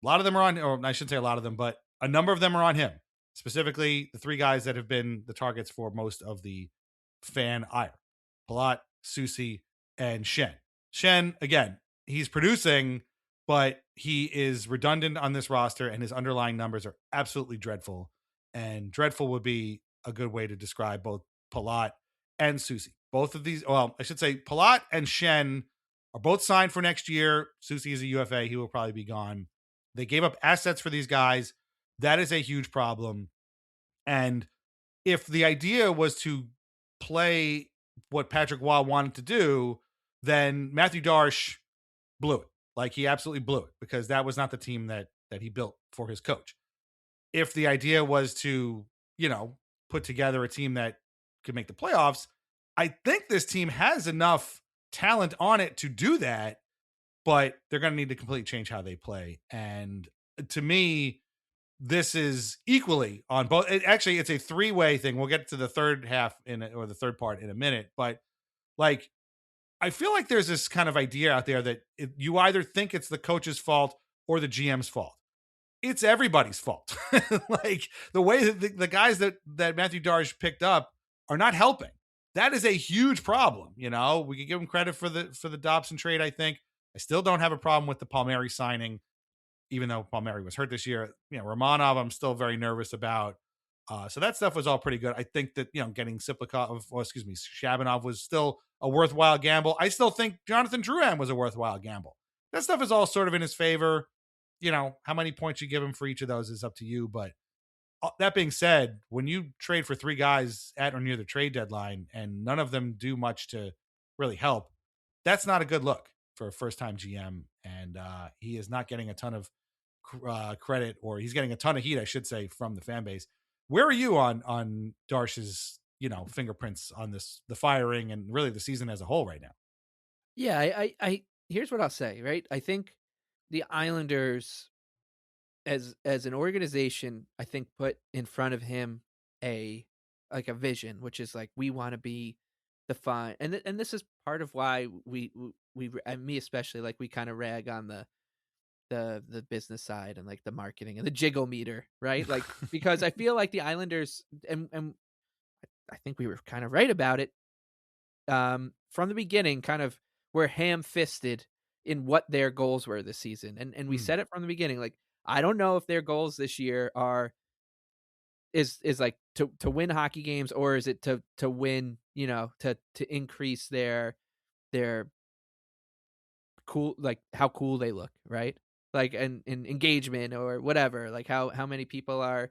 a lot of them are on, or I shouldn't say a lot of them, but a number of them are on him. Specifically, the 3 guys that have been the targets for most of the fan ire. Palat, Soucy, and Schenn. Schenn, again, he's producing, but he is redundant on this roster, and his underlying numbers are absolutely dreadful. And dreadful would be a good way to describe both Palat and Soucy. Both of these, well, I should say Palat and Schenn are both signed for next year. Soucy is a UFA. He will probably be gone. They gave up assets for these guys. That is a huge problem. And if the idea was to play what Patrick Waugh wanted to do, then Matthew Darche blew it. Like, he absolutely blew it, because that was not the team that he built for his coach. If the idea was to, put together a team that could make the playoffs, I think this team has enough talent on it to do that, but they're going to need to completely change how they play. And to me, this is equally on both. Actually, it's a 3-way thing. We'll get to the third half or the third part in a minute, but like, I feel like there's this kind of idea out there that you either think it's the coach's fault or the GM's fault. It's everybody's fault. Like, the way that the guys that Matthew Darche picked up are not helping. That is a huge problem. We could give him credit for the Dobson trade. I think I still don't have a problem with the Palmieri signing, even though Palmieri was hurt this year. Romanov, I'm still very nervous about. So that stuff was all pretty good. I think that, getting Shabunov was still a worthwhile gamble. I still think Jonathan Drouin was a worthwhile gamble. That stuff is all sort of in his favor. How many points you give him for each of those is up to you. But that being said, when you trade for 3 guys at or near the trade deadline and none of them do much to really help, that's not a good look for a first-time GM. And he is not getting a ton of credit, or he's getting a ton of heat, I should say, from the fan base. Where are you on Darche's, fingerprints on the firing and really the season as a whole right now? Yeah, I here's what I'll say, right? I think the Islanders as an organization, I think, put in front of him a vision, which is like, we want to be the fine. And this is part of why we and me especially, like, we kind of rag on the business side and like the marketing and the jiggle meter, right? Like, because I feel like the Islanders, and I think we were kind of right about it, from the beginning, kind of were ham-fisted in what their goals were this season. And we said it from the beginning, like, I don't know if their goals this year is like to win hockey games, or is it to win, to increase their cool, like how cool they look, right? Like and engagement or whatever, like how many people are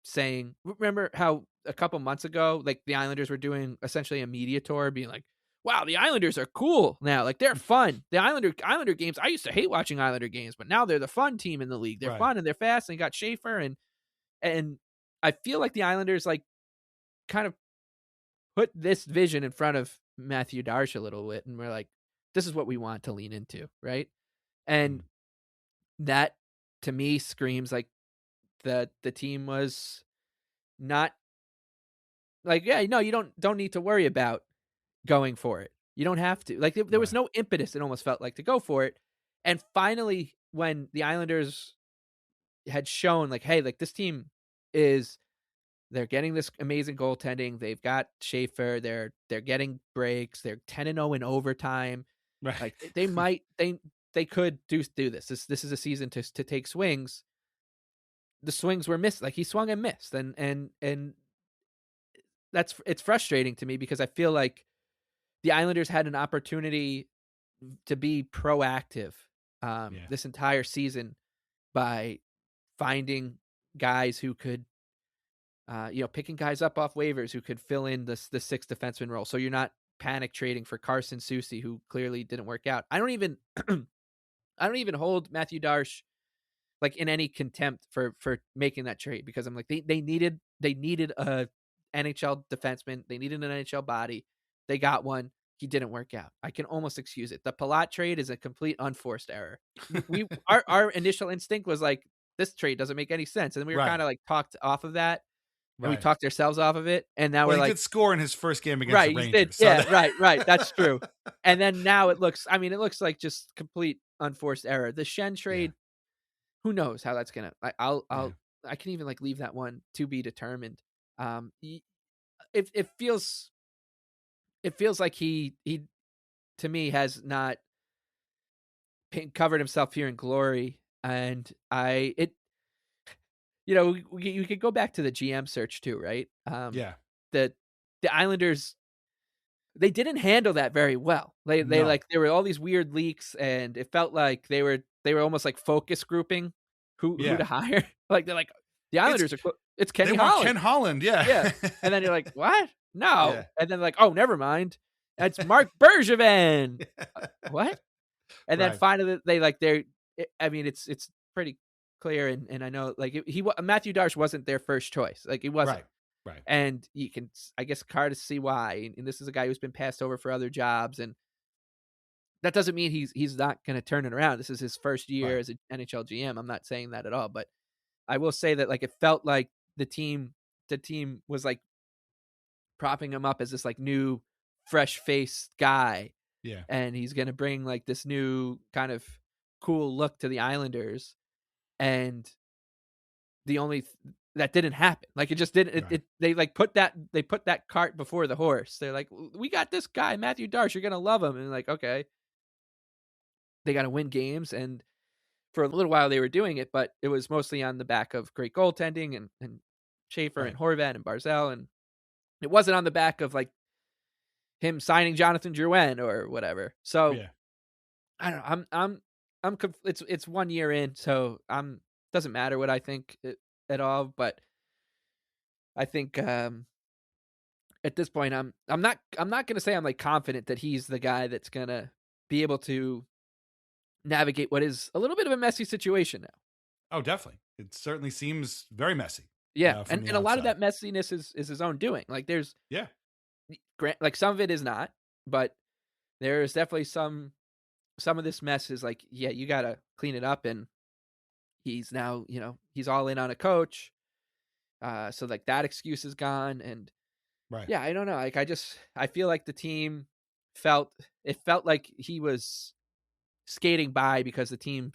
saying, remember how a couple months ago, like the Islanders were doing essentially a media tour being like, wow, the Islanders are cool now. Like they're fun. The Islander games, I used to hate watching Islander games, but now they're the fun team in the league. They're fun and they're fast and got Schaefer and I feel like the Islanders like kind of put this vision in front of Matthew Darsh a little bit, and we're like, this is what we want to lean into, right? And that to me screams like the team was not like, yeah, no, you don't need to worry about going for it. You don't have to. Like there was no impetus, it almost felt like, to go for it. And finally, when the Islanders had shown like, hey, like this team they're getting this amazing goaltending. They've got Schaefer. They're getting breaks. They're 10-0 in overtime. Right. Like they could do this. This is a season to take swings. The swings were missed. Like he swung and missed, and it's frustrating to me because I feel like the Islanders had an opportunity to be proactive this entire season by finding guys who could, picking guys up off waivers who could fill in the sixth defenseman role. So you're not panic trading for Carson Soucy, who clearly didn't work out. I don't even hold Matthew Darsh like in any contempt for making that trade, because I'm like, they needed a NHL defenseman. They needed an NHL body. They got one. He didn't work out. I can almost excuse it. The Palat trade is a complete unforced error. Our initial instinct was like, this trade doesn't make any sense. And then we were kind of like talked off of that. And we talked ourselves off of it. And now we're like, he did score in his first game against the Rangers. Did. So yeah, right. That's true. And then now it looks like just complete unforced error. The Shen trade, who knows how that's going to, I can even like leave that one to be determined. It feels like he to me has not covered himself here in glory. And you could go back to the GM search too, right? The Islanders, they didn't handle that very well. There were all these weird leaks, and it felt like they were almost like focus grouping who to hire. Like they're like, the Islanders it's Kenny Holland. Ken Holland, yeah. And then you're like, what? No. Yeah. And then like, oh, never mind. That's Mark Bergevin. What? And then finally it's pretty clear, and I know like Matthew Darsh wasn't their first choice. Like he wasn't. Right. And you can, I guess, kind of see why. And this is a guy who's been passed over for other jobs, and that doesn't mean he's not going to turn it around. This is his first year as an NHL GM. I'm not saying that at all, but I will say that like it felt like the team was like propping him up as this like new fresh faced guy. Yeah. And he's going to bring like this new kind of cool look to the Islanders. And the only that didn't happen. Like it just didn't. They put that cart before the horse. They're like, we got this guy, Matthew Darsh. You're gonna love him. And like, okay, they got to win games. And for a little while they were doing it, but it was mostly on the back of great goaltending and Schaefer and Horvat and Barzal, and it wasn't on the back of like him signing Jonathan Drouin or whatever. So I don't know. It's 1 year in, so doesn't matter what I think at all. But I think at this point, I'm not going to say I'm like confident that he's the guy that's going to be able to navigate what is a little bit of a messy situation now. Oh, definitely. It certainly seems very messy. Yeah, and a lot of that messiness is his own doing. Like there's like some of it is not, but there's definitely some of this mess is like, yeah, you got to clean it up. And he's now, he's all in on a coach. So like that excuse is gone. And yeah, I don't know. Like I feel like the team felt like he was skating by because the team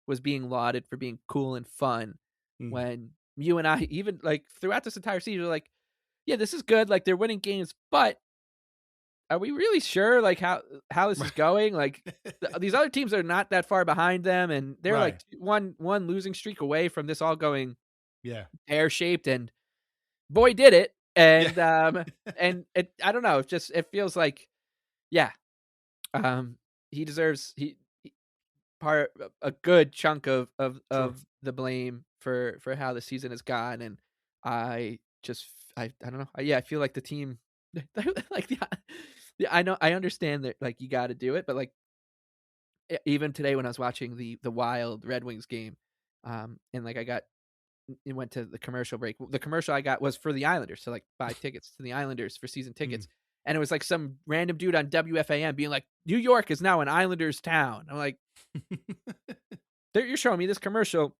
was being lauded for being cool and fun. When you and I, even like throughout this entire season, were like, yeah, this is good. Like they're winning games, but are we really sure like how this is going? Like these other teams are not that far behind them, and they're like one losing streak away from this all going pear shaped, and boy did it. And and it, I don't know, it feels like he deserves part a good chunk of the blame for how the season has gone, and I don't know. I feel like the team like I know I understand that like you got to do it, but like even today when I was watching the Wild Red Wings game, and like it went to the commercial break. The commercial I got was for the Islanders, so like buy tickets to the Islanders for season tickets. And it was like some random dude on WFAN being like, New York is now an Islanders town. I'm like, you're showing me this commercial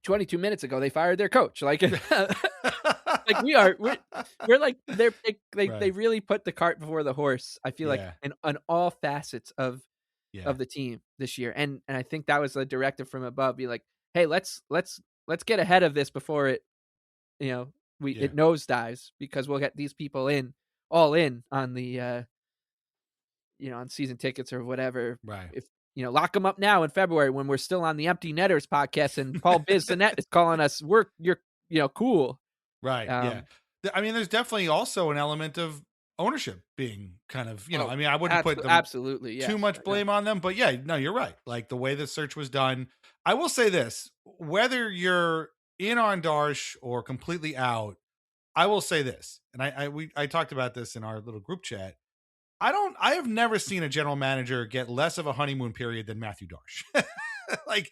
22 minutes ago. They fired their coach. Like, like we're like, they really put the cart before the horse. I feel like in all facets of the team this year. And I think that was a directive from above. Be like, hey, let's get ahead of this before it, it nosedives, because we'll get these people all in on the, on season tickets or whatever. Right. If, lock them up now in February when we're still on the Empty Netters podcast and Paul Bissonnette is calling us, you're cool. Right. Yeah. I mean, there's definitely also an element of ownership being kind of, I mean, I wouldn't put absolutely too much blame on them, but yeah, no, you're right. Like the way the search was done, I will say this, whether you're in on Darsh or completely out, I will say this, and I talked about this in our little group chat. I have never seen a general manager get less of a honeymoon period than Matthew Darsh. like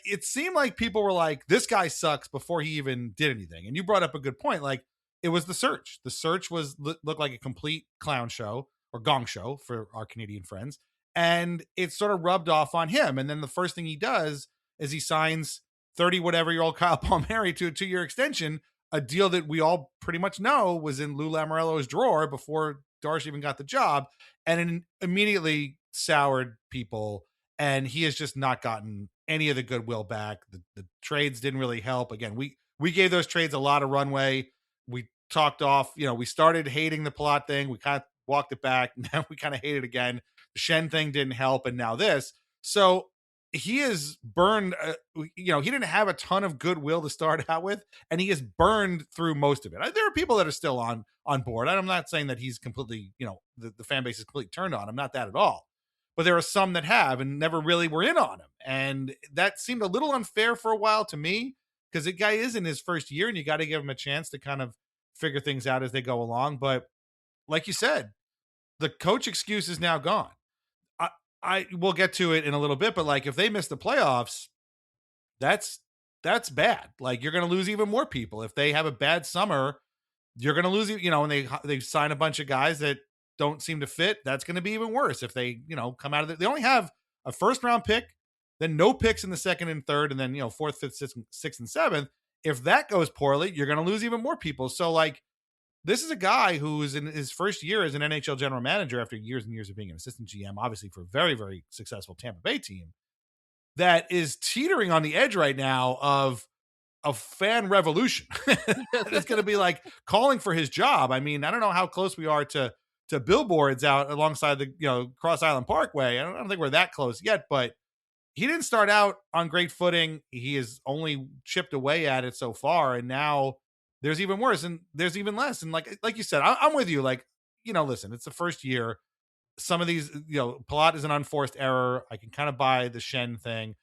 it seemed like people were like, this guy sucks before he even did anything. And you brought up a good point. Like it was the search. The search looked like a complete clown show or gong show for our Canadian friends. And it sort of rubbed off on him. And then the first thing he does is he signs 30 whatever year old Kyle Palmieri to a 2-year extension, a deal that we all pretty much know was in Lou Lamoriello's drawer before Darsh even got the job, and it immediately soured people. And he has just not gotten any of the goodwill back. The trades didn't really help. Again, we gave those trades a lot of runway. We talked off, we started hating the Palat thing. We kind of walked it back. Now we kind of hate it again. The Shen thing didn't help. And now this. So he is burned, he didn't have a ton of goodwill to start out with, and he is burned through most of it. There are people that are still on board. I'm not saying that he's completely, the fan base is completely turned on him. Not that at all. But there are some that have and never really were in on him. And that seemed a little unfair for a while to me, because the guy is in his first year and you got to give him a chance to kind of figure things out as they go along. But like you said, the coach excuse is now gone. I will get to it in a little bit, but like if they miss the playoffs, that's bad. Like you're going to lose even more people. If they have a bad summer, you're going to lose, and they sign a bunch of guys that don't seem to fit. That's going to be even worse. If they, come out of it, they only have a first round pick, then no picks in the second and third, and then, fourth, fifth, sixth, and seventh. If that goes poorly, you're going to lose even more people. So like, this is a guy who is in his first year as an NHL general manager after years and years of being an assistant GM, obviously for a very, very successful Tampa Bay team, that is teetering on the edge right now of a fan revolution. It's going to be like calling for his job. I mean, I don't know how close we are to billboards out alongside the, Cross Island Parkway. I don't think we're that close yet, but he didn't start out on great footing. He has only chipped away at it so far. And now there's even worse and there's even less. And like you said, I'm with you. Like, listen, it's the first year. Some of these, Palat is an unforced error. I can kind of buy the Shen thing.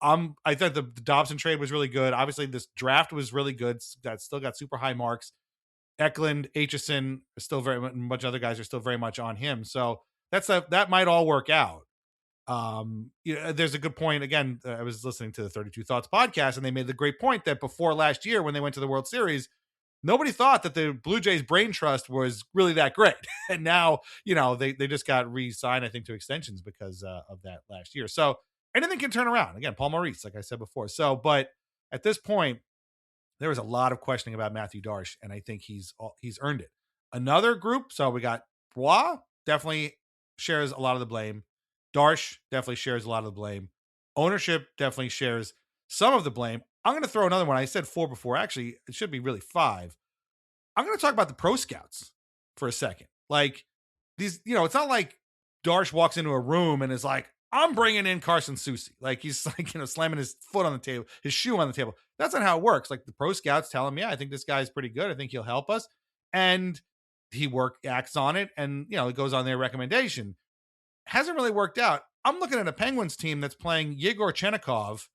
I thought the Dobson trade was really good. Obviously, this draft was really good. That still got super high marks. Eklund, Aitchison are still very much, a bunch of other guys are still very much on him. So that might all work out. There's a good point. Again, I was listening to the 32 Thoughts podcast, and they made the great point that before last year, when they went to the World Series, nobody thought that the Blue Jays brain trust was really that great. And now, they just got re-signed, I think, to extensions because of that last year. So anything can turn around. Again, Paul Maurice, like I said before. So, but at this point, there was a lot of questioning about Matthew Darsh, and I think he's earned it. Another group, so we got Roy, definitely shares a lot of the blame. Darsh definitely shares a lot of the blame. Ownership definitely shares some of the blame. I'm going to throw another one. I said 4 before. Actually, it should be really 5. I'm going to talk about the pro scouts for a second. Like, these, it's not like Darsh walks into a room and is like, I'm bringing in Carson Soucy. Like he's like, slamming his foot on the table, his shoe on the table. That's not how it works. Like the pro scouts tell him, yeah, I think this guy's pretty good. I think he'll help us. And he acts on it. And, it goes on their recommendation. Hasn't really worked out. I'm looking at a Penguins team that's playing Yegor Chenikov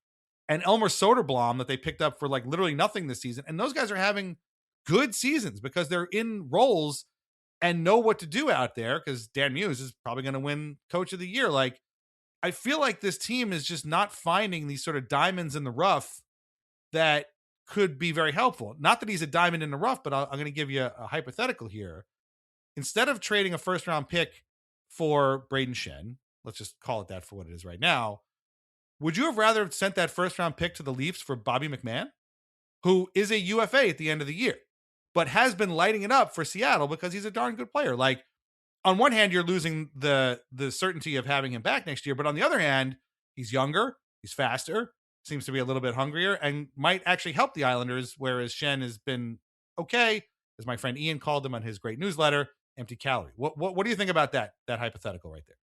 and Elmer Soderblom that they picked up for like literally nothing this season. And those guys are having good seasons because they're in roles and know what to do out there, because Dan Muse is probably going to win Coach of the Year. Like, I feel like this team is just not finding these sort of diamonds in the rough that could be very helpful. Not that he's a diamond in the rough, but I'm going to give you a hypothetical here. Instead of trading a first-round pick for Braden Shen, let's just call it that for what it is right now, would you have rather sent that first-round pick to the Leafs for Bobby McMahon, who is a UFA at the end of the year, but has been lighting it up for Seattle because he's a darn good player? Like, on one hand, you're losing the certainty of having him back next year, but on the other hand, he's younger, he's faster, seems to be a little bit hungrier, and might actually help the Islanders, whereas Shen has been okay, as my friend Ian called him on his great newsletter, empty calorie. What do you think about that hypothetical right there?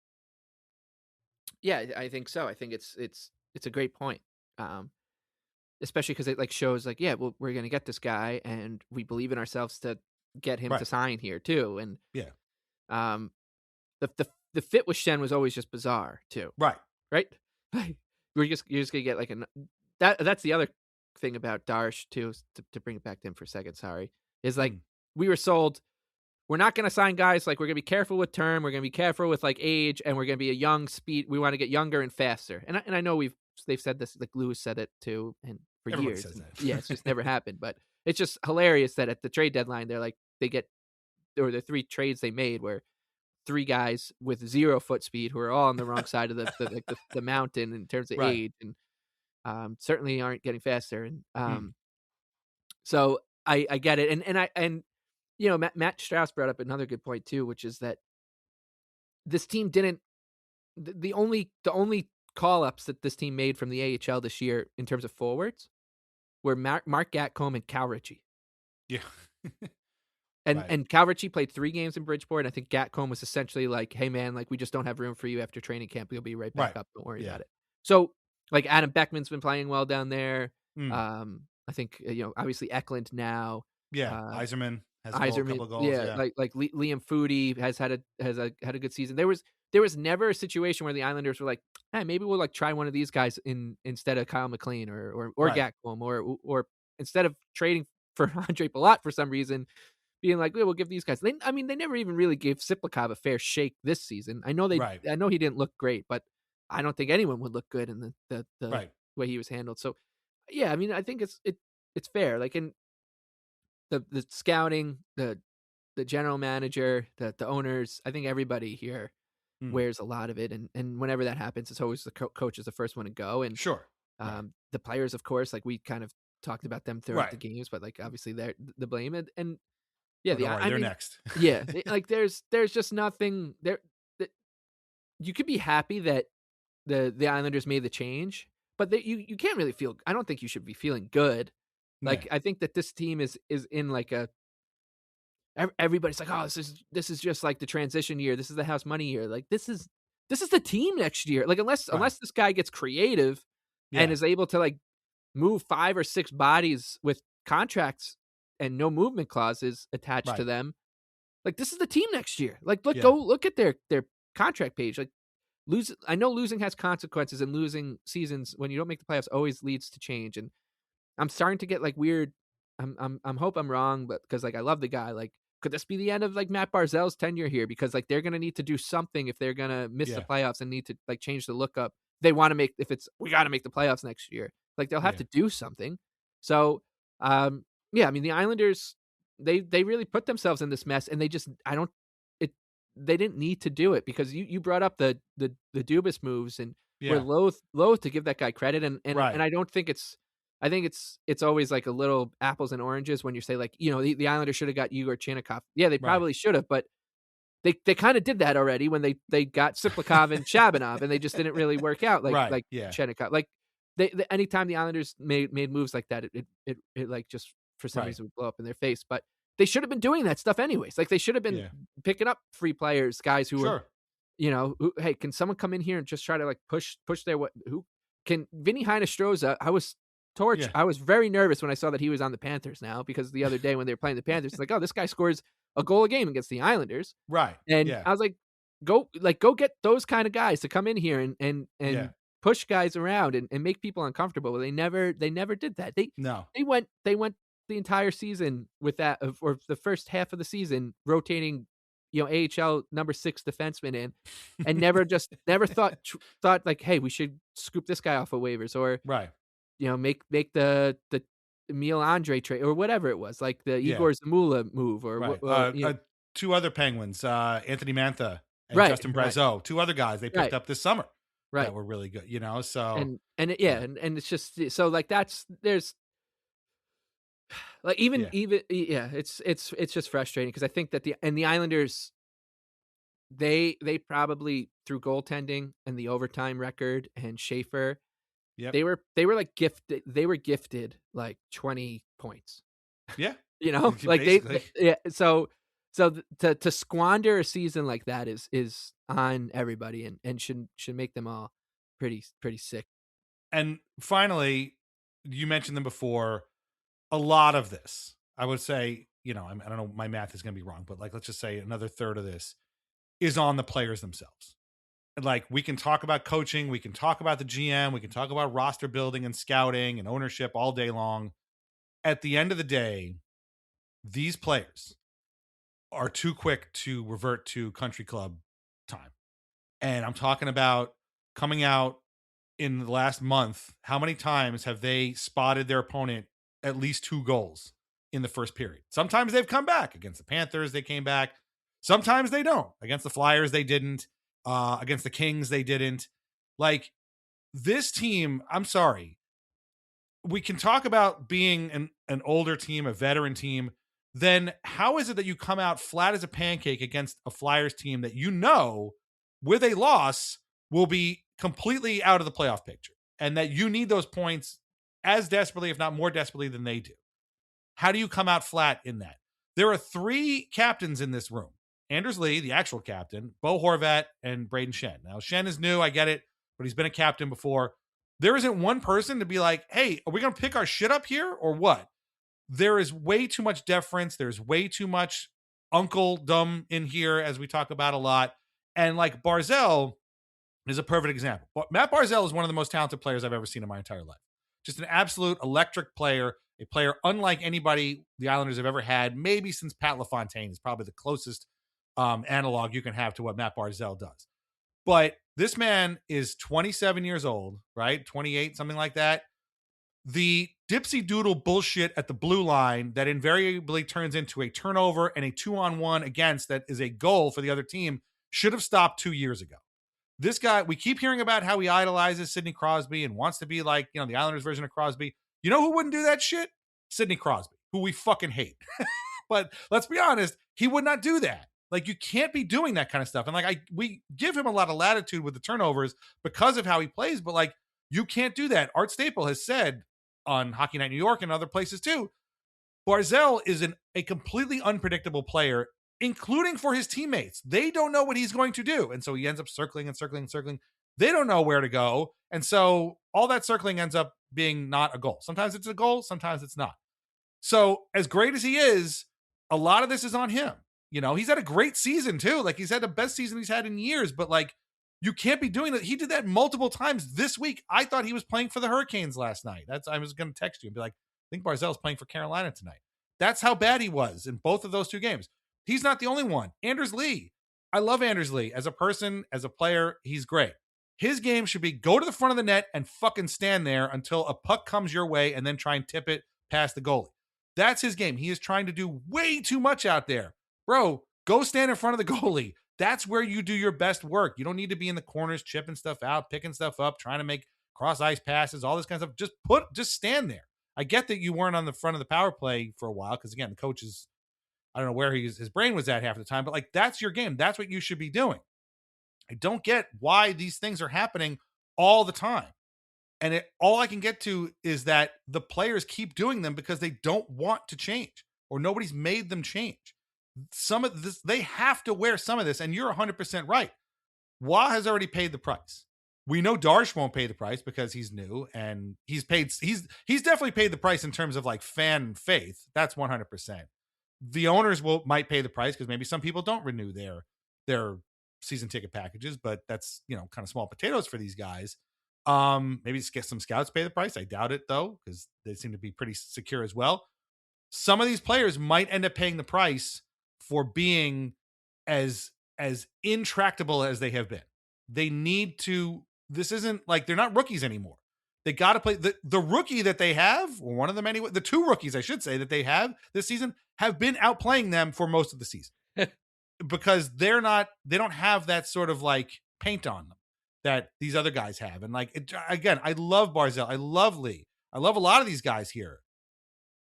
Yeah, I think so. I think it's a great point. Especially because it like shows like, yeah, well, we're going to get this guy and we believe in ourselves to get him to sign here too. And the fit with Shen was always just bizarre too. Right. You're just gonna get like that's the other thing about Darsh too, to bring it back to him for a second. Sorry, is like we were sold. We're not going to sign guys, like we're going to be careful with term. We're going to be careful with like age, and we're going to be a young speed. We want to get younger and faster. And I know they've said this, like Lewis said it too, and for Everybody years. says that. Yeah, it's just never happened. But it's just hilarious that at the trade deadline, there are 3 trades they made where 3 guys with 0 foot speed who are all on the wrong side of the mountain in terms of age, and certainly aren't getting faster. And so I get it, and Matt Strauss brought up another good point too, which is that this team didn't. The only call ups that this team made from the AHL this year in terms of forwards were Mark Gatcomb and Cal Ritchie. Yeah. And Cal Ritchie played 3 games in Bridgeport. And I think Gatcomb was essentially like, hey man, like we just don't have room for you after training camp. You'll be right back up. Don't worry about it. So like Adam Beckman's been playing well down there. I think, obviously Eklund now. Yeah. Yzerman has a couple of goals. Yeah. Like Liam Foudy has had a good season. There was never a situation where the Islanders were like, hey, maybe we'll like try one of these guys instead of Kyle McLean or Gatcomb or instead of trading for Andre Palat for some reason, being like, we'll give these guys. They never even really gave Siplikov a fair shake this season. I know I know he didn't look great, but I don't think anyone would look good in the way he was handled. So yeah, I think it's fair. Like in the scouting, the general manager, the owners, I think everybody here wears a lot of it. And whenever that happens, it's always the coach is the first one to go. And the players, of course, like we kind of talked about them throughout the games, but like obviously they're the blame. And yeah, they're next. Yeah. Like there's just nothing there. You could be happy that the Islanders made the change, but you can't really feel, I don't think you should be feeling good. Like, I think that this team is in like everybody's like, oh, this is just like the transition year. This is the house money year. Like this is the team next year. Like unless this guy gets creative and is able to like move 5 or 6 bodies with contracts and no movement clauses attached to them. Like this is the team next year. Like go look at their contract page. Like I know losing has consequences, and losing seasons when you don't make the playoffs always leads to change. And I'm starting to get like weird. I'm hope I'm wrong, but because like I love the guy. Like, could this be the end of like Matt Barzal's tenure here? Because like they're gonna need to do something if they're gonna miss the playoffs and need to like change the look up. They want to make we got to make the playoffs next year. Like they'll have to do something. So the Islanders they really put themselves in this mess, and they just they didn't need to do it, because you brought up the Dubas moves, and we're loath to give that guy credit, and I don't think I think it's always like a little apples and oranges when you say like, the Islanders should have got Yegor Chenikov. Yeah, they probably should have, but they kind of did that already when they got Siplikov and Shabanov, and they just didn't really work out like Chenikov. Like they anytime the Islanders made moves like that, it like just for some reason would blow up in their face. But they should have been doing that stuff anyways. Like they should have been picking up free players, guys who were, hey, can someone come in here and just try to like push their who can Vinny Heinestroza? I was torch. I was very nervous when I saw that he was on the Panthers now, because the other day when they were playing the Panthers, it's like, oh, this guy scores a goal a game against the Islanders. Right. And I was like, go get those kind of guys to come in here and push guys around and make people uncomfortable. They never did that. They went the entire season with that, or the first half of the season rotating, AHL number 6 defenseman in, and never thought like, hey, we should scoop this guy off of waivers, or make the Emil Andre trade or whatever it was, like the Igor Zamula move, or two other Penguins, Anthony Mantha and Justin Brazeau, two other guys they picked up this summer that were really good, so and it's just so like there's like even it's just frustrating, because I think that the Islanders, they probably, through goaltending and the overtime record and Schaefer, they were like gifted like 20 points. Yeah. Like so to squander a season like that is on everybody, and should make them all pretty sick. And finally, you mentioned them before, a lot of this, I would say, I don't know, my math is going to be wrong, but like, let's just say another third of this is on the players themselves. Like, we can talk about coaching, we can talk about the GM, we can talk about roster building and scouting and ownership all day long. At the end of the day, these players are too quick to revert to country club time. And I'm talking about coming out in the last month. How many times have they spotted their opponent at least 2 goals in the first period? Sometimes they've come back. Against the Panthers, they came back. Sometimes they don't. Against the Flyers, they didn't. Against the Kings, they didn't. Like, this team, I'm sorry. We can talk about being an older team, a veteran team. Then how is it that you come out flat as a pancake against a Flyers team that with a loss will be completely out of the playoff picture, and that you need those points as desperately, if not more desperately, than they do? How do you come out flat in that? There are 3 captains in this room. Anders Lee, the actual captain, Bo Horvat, and Braden Shen. Now, Shen is new, I get it, but he's been a captain before. There isn't one person to be like, hey, are we going to pick our shit up here or what? There is way too much deference. There's way too much uncle dumb in here, as we talk about a lot. And like, Barzal is a perfect example. Matt Barzal is one of the most talented players I've ever seen in my entire life. Just an absolute electric player, a player unlike anybody the Islanders have ever had, maybe since Pat LaFontaine is probably the closest analog you can have to what Matt Barzal does. But this man is 27 years old, right? 28, something like that. The dipsy doodle bullshit at the blue line that invariably turns into a turnover and a 2-on-1 against that is a goal for the other team should have stopped 2 years ago. This guy, we keep hearing about how he idolizes Sidney Crosby and wants to be like, the Islanders version of Crosby. You know who wouldn't do that shit? Sidney Crosby, who we fucking hate. But let's be honest, he would not do that. Like, you can't be doing that kind of stuff. And like, we give him a lot of latitude with the turnovers because of how he plays, but like, you can't do that. Art Staple has said on Hockey Night New York and other places too, Barzal is a completely unpredictable player, including for his teammates. They don't know what he's going to do. And so he ends up circling and circling and circling. They don't know where to go. And so all that circling ends up being not a goal. Sometimes it's a goal, sometimes it's not. So as great as he is, a lot of this is on him. He's had a great season too. Like, he's had the best season he's had in years, but like, you can't be doing that. He did that multiple times this week. I thought he was playing for the Hurricanes last night. I was going to text you and be like, I think Barzal's playing for Carolina tonight. That's how bad he was in both of those 2 games. He's not the only one. Anders Lee. I love Anders Lee as a person, as a player. He's great. His game should be go to the front of the net and fucking stand there until a puck comes your way and then try and tip it past the goalie. That's his game. He is trying to do way too much out there. Bro, go stand in front of the goalie. That's where you do your best work. You don't need to be in the corners, chipping stuff out, picking stuff up, trying to make cross ice passes, all this kind of stuff. Just stand there. I get that you weren't on the front of the power play for a while, because again, the coach is, I don't know where his brain was at half the time, but like, that's your game. That's what you should be doing. I don't get why these things are happening all the time. And all I can get to is that the players keep doing them because they don't want to change. or nobody's made them change. Some of this, they have to wear some of this, and you're 100% right. Wah has already paid the price. We know Darsh won't pay the price because he's new, and he's definitely paid the price in terms of like fan faith. That's 100%. The owners might pay the price because maybe some people don't renew their season ticket packages, but that's, kind of small potatoes for these guys. Maybe just get some scouts pay the price. I doubt it though, because they seem to be pretty secure as well. Some of these players might end up paying the price for being as intractable as they have been. They need to. This isn't like they're not rookies anymore. They got to play the rookie that they have, or one of them anyway. The two rookies, I should say, that they have this season have been outplaying them for most of the season because they don't have that sort of like paint on them that these other guys have. And like, again, I love Barzell. I love Lee. I love a lot of these guys here,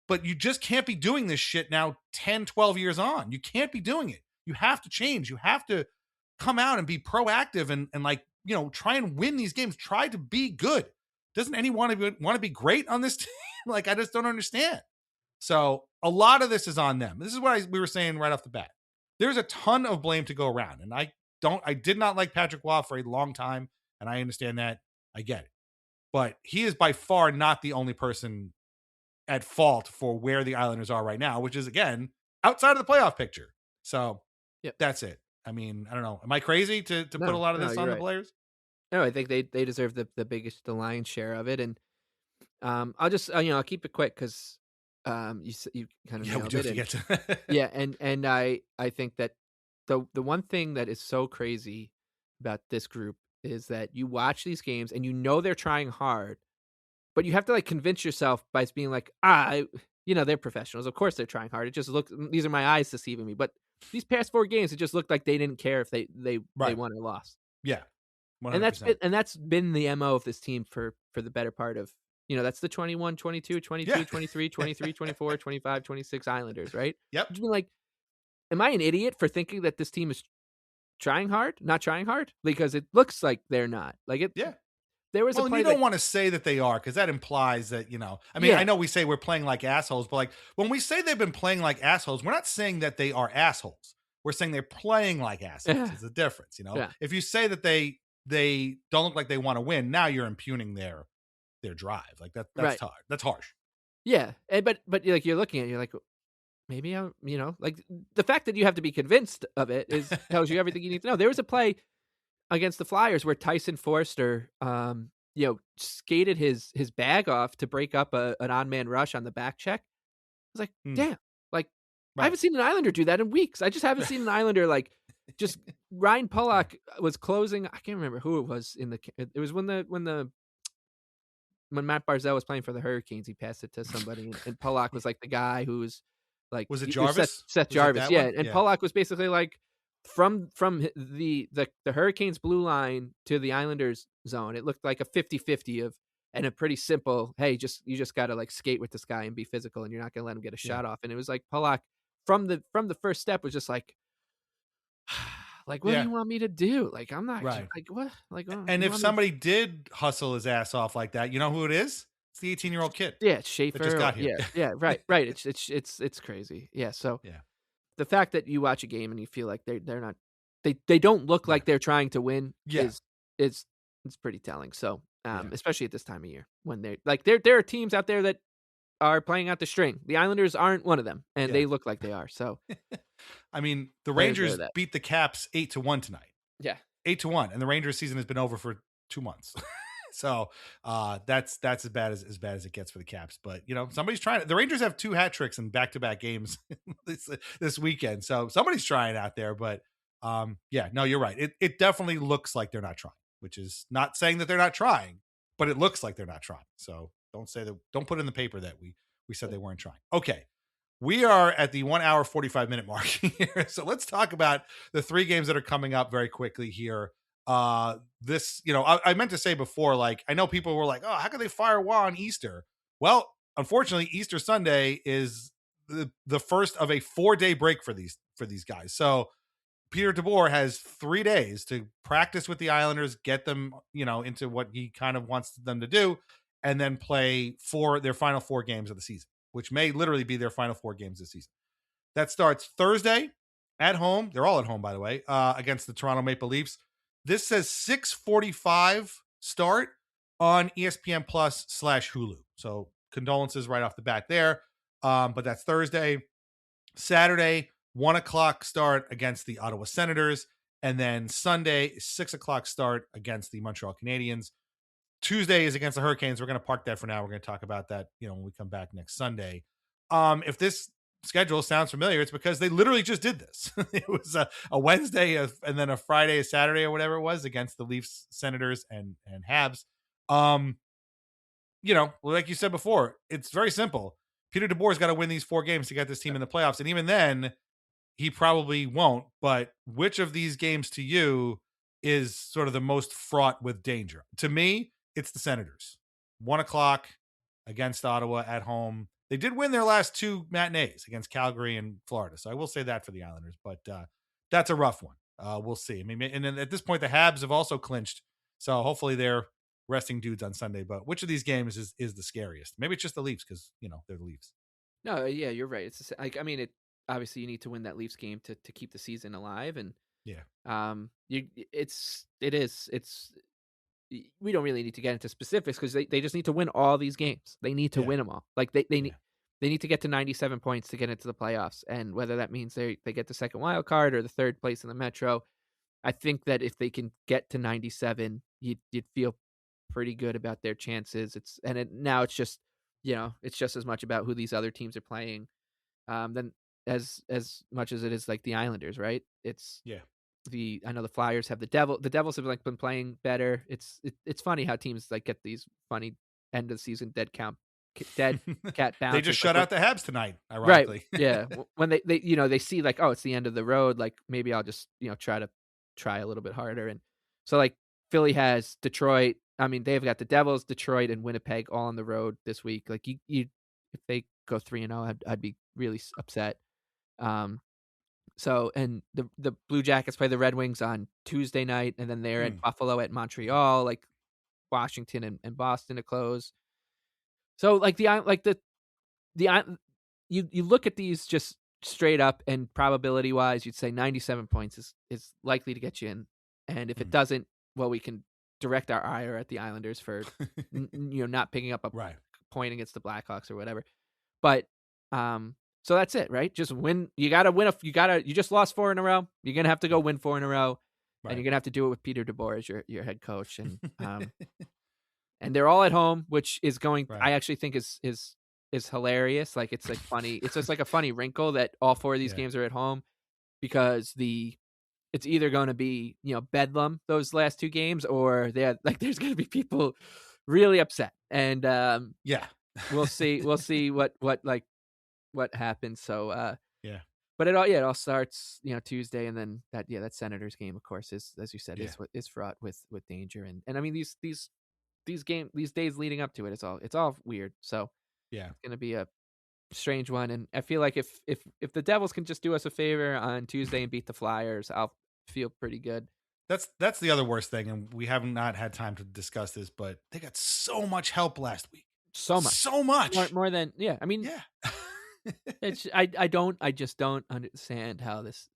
but you just can't be doing this shit now 10, 12 years on. You can't be doing it. You have to change. You have to come out and be proactive and like, try and win these games. Try to be good. Doesn't anyone want to be great on this team? Like, I just don't understand. So a lot of this is on them. This is what we were saying right off the bat. There's a ton of blame to go around. And I did not like Patrick Waugh for a long time. And I understand that. I get it. But he is by far not the only person at fault for where the Islanders are right now, which is, again, outside of the playoff picture. So That's it. I mean, I don't know. Am I crazy to put a lot of this on the players? No, I think they deserve the lion's share of it. And I'll just, I'll keep it quick because you kind of nailed it. Get to yeah. And I think that the one thing that is so crazy about this group is that you watch these games and they're trying hard, but you have to like convince yourself by being like, they're professionals. Of course they're trying hard. It just these are my eyes deceiving me. But these past 4 games, it just looked like they didn't care if they won or lost. Yeah. 100%. And that's been the MO of this team for the better part of, that's the 21, 22, 22, 23, 23, 24, 25, 26 Islanders, right? Yep. Just being like, am I an idiot for thinking that this team is not trying hard? Because it looks like they're not. Like it. Yeah. There was a play you don't want to say that they are, because that implies that, I mean, I know we say we're playing like assholes, but like when we say they've been playing like assholes, we're not saying that they are assholes. We're saying they're playing like assholes. It's a difference, Yeah. If you say that they don't look like they want to win, now you're impugning their drive. Like that's Right. hard. That's harsh. Yeah. But like you're looking at it, you're like, maybe I'm, like the fact that you have to be convinced of it tells you everything you need to know. There was a play against the Flyers where Tyson Forster, skated his bag off to break up an on-man rush on the back check. I was like, damn, like I haven't seen an Islander do that in weeks. I just haven't seen an Islander like just Ryan Pulock was closing. I can't remember who it was it was when Matt Barzell was playing for the Hurricanes. He passed it to somebody, and Pulock was like the guy who was like, was it Jarvis? Seth Jarvis, yeah. One? And Pulock was basically like from the Hurricanes blue line to the Islanders zone. It looked like a 50-50 and a pretty simple, hey, you just got to like skate with this guy and be physical, and you're not going to let him get a shot off. And it was like Pulock from the first step was just like, like, what do you want me to do? Like, I'm not like what? Like, and if somebody did hustle his ass off like that, you know who it is? It's the 18-year-old kid. Yeah, it's Schaefer. That just got here. Yeah, right. It's crazy. Yeah, so the fact that you watch a game and you feel like they're not, they don't look like they're trying to win is it's pretty telling. So especially at this time of year when they're like there are teams out there that are playing out the string. The Islanders aren't one of them, and they look like they are. So I mean, the Rangers beat the Caps 8-1 tonight. Yeah, 8-1, and the Rangers season has been over for 2 months. So that's as bad as it gets for the Caps. But somebody's trying. The Rangers have 2 hat tricks in back-to-back games this weekend. So somebody's trying out there. But no, you're right. It definitely looks like they're not trying, which is not saying that they're not trying, but it looks like they're not trying. So don't put in the paper that we said they weren't trying. Okay. We are at the 1 hour, 45 minute mark here. So let's talk about the 3 games that are coming up very quickly here. This, I meant to say before, like, I know people were like, oh, how can they fire Waugh on Easter? Well, unfortunately, Easter Sunday is the first of a 4-day break for these guys. So Peter DeBoer has 3 days to practice with the Islanders, get them, into what he kind of wants them to do, and then play their final 4 games of the season, which may literally be their final 4 games this season. That starts Thursday at home. They're all at home, by the way, against the Toronto Maple Leafs. This says 6:45 start on ESPN Plus / Hulu. So condolences right off the bat there. But that's Thursday. Saturday, 1 o'clock start against the Ottawa Senators. And then Sunday, 6 o'clock start against the Montreal Canadiens. Tuesday is against the Hurricanes. We're going to park that for now. We're going to talk about that, when we come back next Sunday. If this schedule sounds familiar, it's because they literally just did this. It was a Wednesday and then a Friday, a Saturday, or whatever it was against the Leafs, Senators, and Habs. Like you said before, it's very simple. Peter DeBoer's got to win these 4 games to get this team in the playoffs, and even then, he probably won't. But which of these games to you is sort of the most fraught with danger? To me, it's the Senators. 1 o'clock against Ottawa at home. They did win their last 2 matinees against Calgary and Florida, so I will say that for the Islanders. But that's a rough one. We'll see. I mean, and then at this point, the Habs have also clinched, so hopefully they're resting dudes on Sunday. But which of these games is the scariest? Maybe it's just the Leafs because they're the Leafs. No, yeah, you're right. It's obviously you need to win that Leafs game to keep the season alive, and we don't really need to get into specifics because they just need to win all these games. They need to win them all. Like they need to get to 97 points to get into the playoffs, and whether that means they get the second wild card or the 3rd place in the Metro, I think that if they can get to 97, you'd feel pretty good about their chances. Now it's just as much about who these other teams are playing, than as much as it is like the Islanders, right? I know the Flyers have the Devils have been playing better. It's funny how teams get these funny end of the season dead cat bounce. They just shut out the Habs tonight, ironically. Right. Yeah. When they see it's the end of the road, maybe I'll just try a little bit harder. And so Philly has Detroit. I mean, they've got the Devils, Detroit, and Winnipeg all on the road this week. If they go 3-0, I'd be really upset. So, and the Blue Jackets play the Red Wings on Tuesday night, and then they're at Buffalo, at Montreal, Washington and Boston to close. So, you look at these just straight up, and probability wise, you'd say 97 points is likely to get you in, and if it doesn't, well, we can direct our ire at the Islanders for not picking up a point against the Blackhawks or whatever. But so that's it, right? Just win. You got to win. You just lost 4 in a row. You're gonna have to go win 4 in a row, and you're gonna have to do it with Peter DeBoer as your head coach. And and they're all at home, which is going. I actually think is hilarious. It's funny. It's just a funny wrinkle that all 4 of these games are at home, because it's either going to be bedlam those last 2 games, or there's going to be people really upset. And we'll see what happens. So but it all starts Tuesday, and then that Senators game, of course, is, as you said, is fraught with danger. And I mean these days leading up to it, it's all weird. So it's going to be a strange one, and I feel like if the Devils can just do us a favor on Tuesday and beat the Flyers, I'll feel pretty good. That's the other worst thing, and we have not had time to discuss this, but they got so much help last week. So much more than I mean, I just don't understand how this.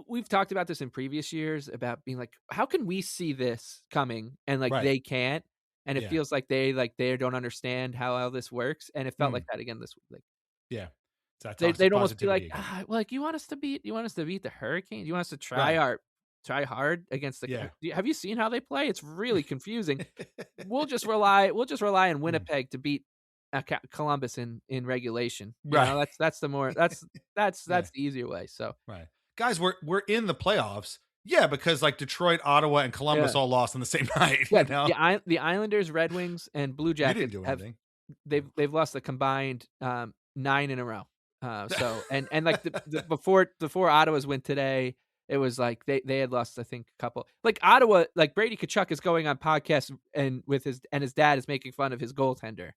We've talked about this in previous years about being how can we see this coming and they can't, and it feels like they don't understand how all this works, and it felt like that again this week. They'd almost be you want us to beat the Hurricanes? You want us to try hard against the? Have you seen how they play? It's really confusing. We'll just rely on Winnipeg to beat Columbus in regulation. That's the easier way. So guys, we're in the playoffs. Because Detroit, Ottawa, and Columbus all lost on the same night. The Islanders, Red Wings, and Blue Jackets they've lost a combined 9 in a row. So and before Ottawa's win today, it was they had lost, I think, a couple. Ottawa, Brady Tkachuk is going on podcasts and his dad is making fun of his goaltender.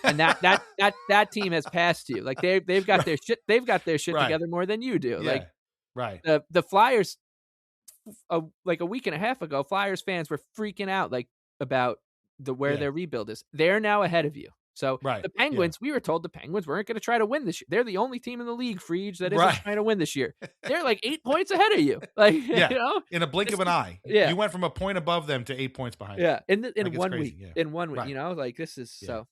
And that team has passed you. They've got their shit together more than you do. The Flyers, a week and a half ago, Flyers fans were freaking out about where their rebuild is. They're now ahead of you. So the Penguins, we were told the Penguins weren't going to try to win this year. They're the only team in the league, Freege, that isn't trying to win this year. They're like 8 points ahead of you. Like, you know, in a blink of an eye. Yeah. You went from a point above them to 8 points behind. Yeah. In like, 1 crazy. week. In 1 week, you know, like this is so.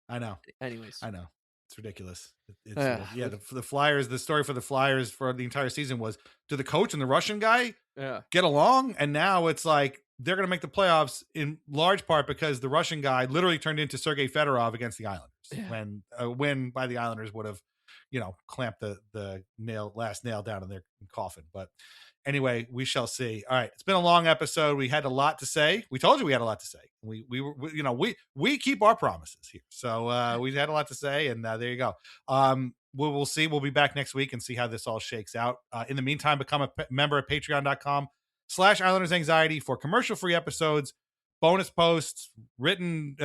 I know. Anyways. I know. It's ridiculous. The Flyers, the story for the Flyers for the entire season was, do the coach and the Russian guy get along? And now it's like they're going to make the playoffs in large part because the Russian guy literally turned into Sergei Fedorov against the Islanders when a win by the Islanders would have, you know, clamped the last nail down in their coffin. But anyway, we shall see. All right. It's been a long episode. We had a lot to say. We told you we had a lot to say. We keep our promises here. So we had a lot to say, and there you go. We'll see. We'll be back next week and see how this all shakes out. In the meantime, become a member at patreon.com/Islanders Anxiety for commercial-free episodes, bonus posts, written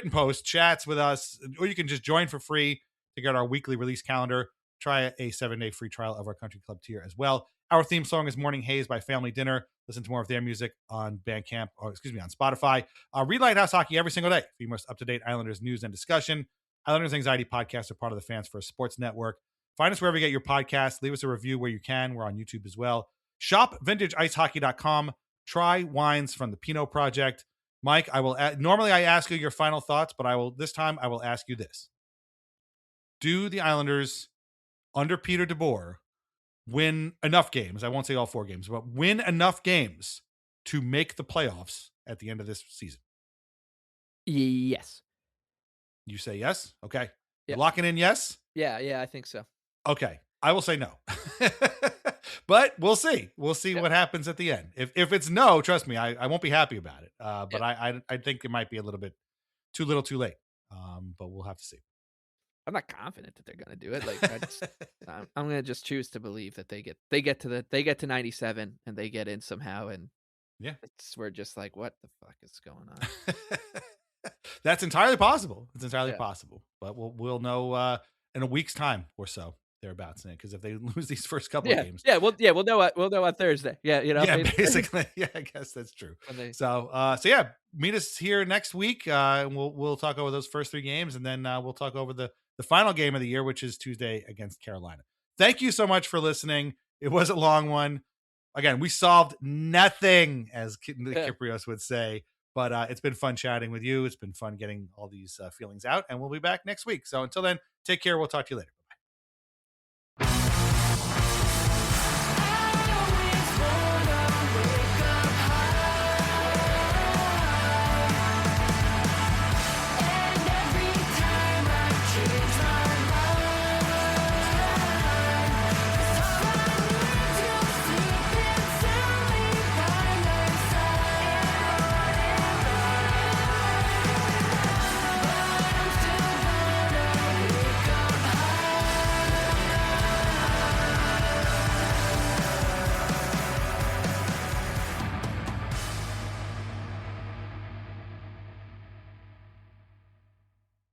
posts, chats with us, or you can just join for free to get our weekly release calendar. Try a 7-day free trial of our Country Club tier as well. Our theme song is Morning Haze by Family Dinner. Listen to more of their music on Bandcamp, on Spotify. Read Lighthouse Hockey every single day for your most up-to-date Islanders news and discussion. Islanders Anxiety podcasts are part of the Fans First Sports Network. Find us wherever you get your podcasts. Leave us a review where you can. We're on YouTube as well. Shop VintageIceHockey.com. Try wines from the Pinot Project. Mike, I will normally I ask you your final thoughts, but this time I will ask you this. Do the Islanders under Peter DeBoer win enough games? I won't say all 4 games, but win enough games to make the playoffs at the end of this season? Yes. You say yes? Okay. You're locking in yes? Yeah, I think so. Okay. I will say no. But we'll see. We'll see what happens at the end. If it's no, trust me, I won't be happy about it. But I think it might be a little bit too little too late. But we'll have to see. I'm not confident that they're going to do it. Like I'm going to just choose to believe that they get to 97 and they get in somehow. And we're just like, what the fuck is going on? That's entirely possible. It's entirely possible. But we'll know in a week's time or so thereabouts. Because if they lose these first couple of games, we'll know on Thursday. Yeah, you know, basically, I guess that's true. So meet us here next week. And we'll talk over those first 3 games, and then we'll talk over the final game of the year, which is Tuesday against Carolina. Thank you so much for listening. It was a long one. Again, we solved nothing, as Kiprios would say, but it's been fun chatting with you. It's been fun getting all these feelings out, and we'll be back next week. So until then, take care. We'll talk to you later.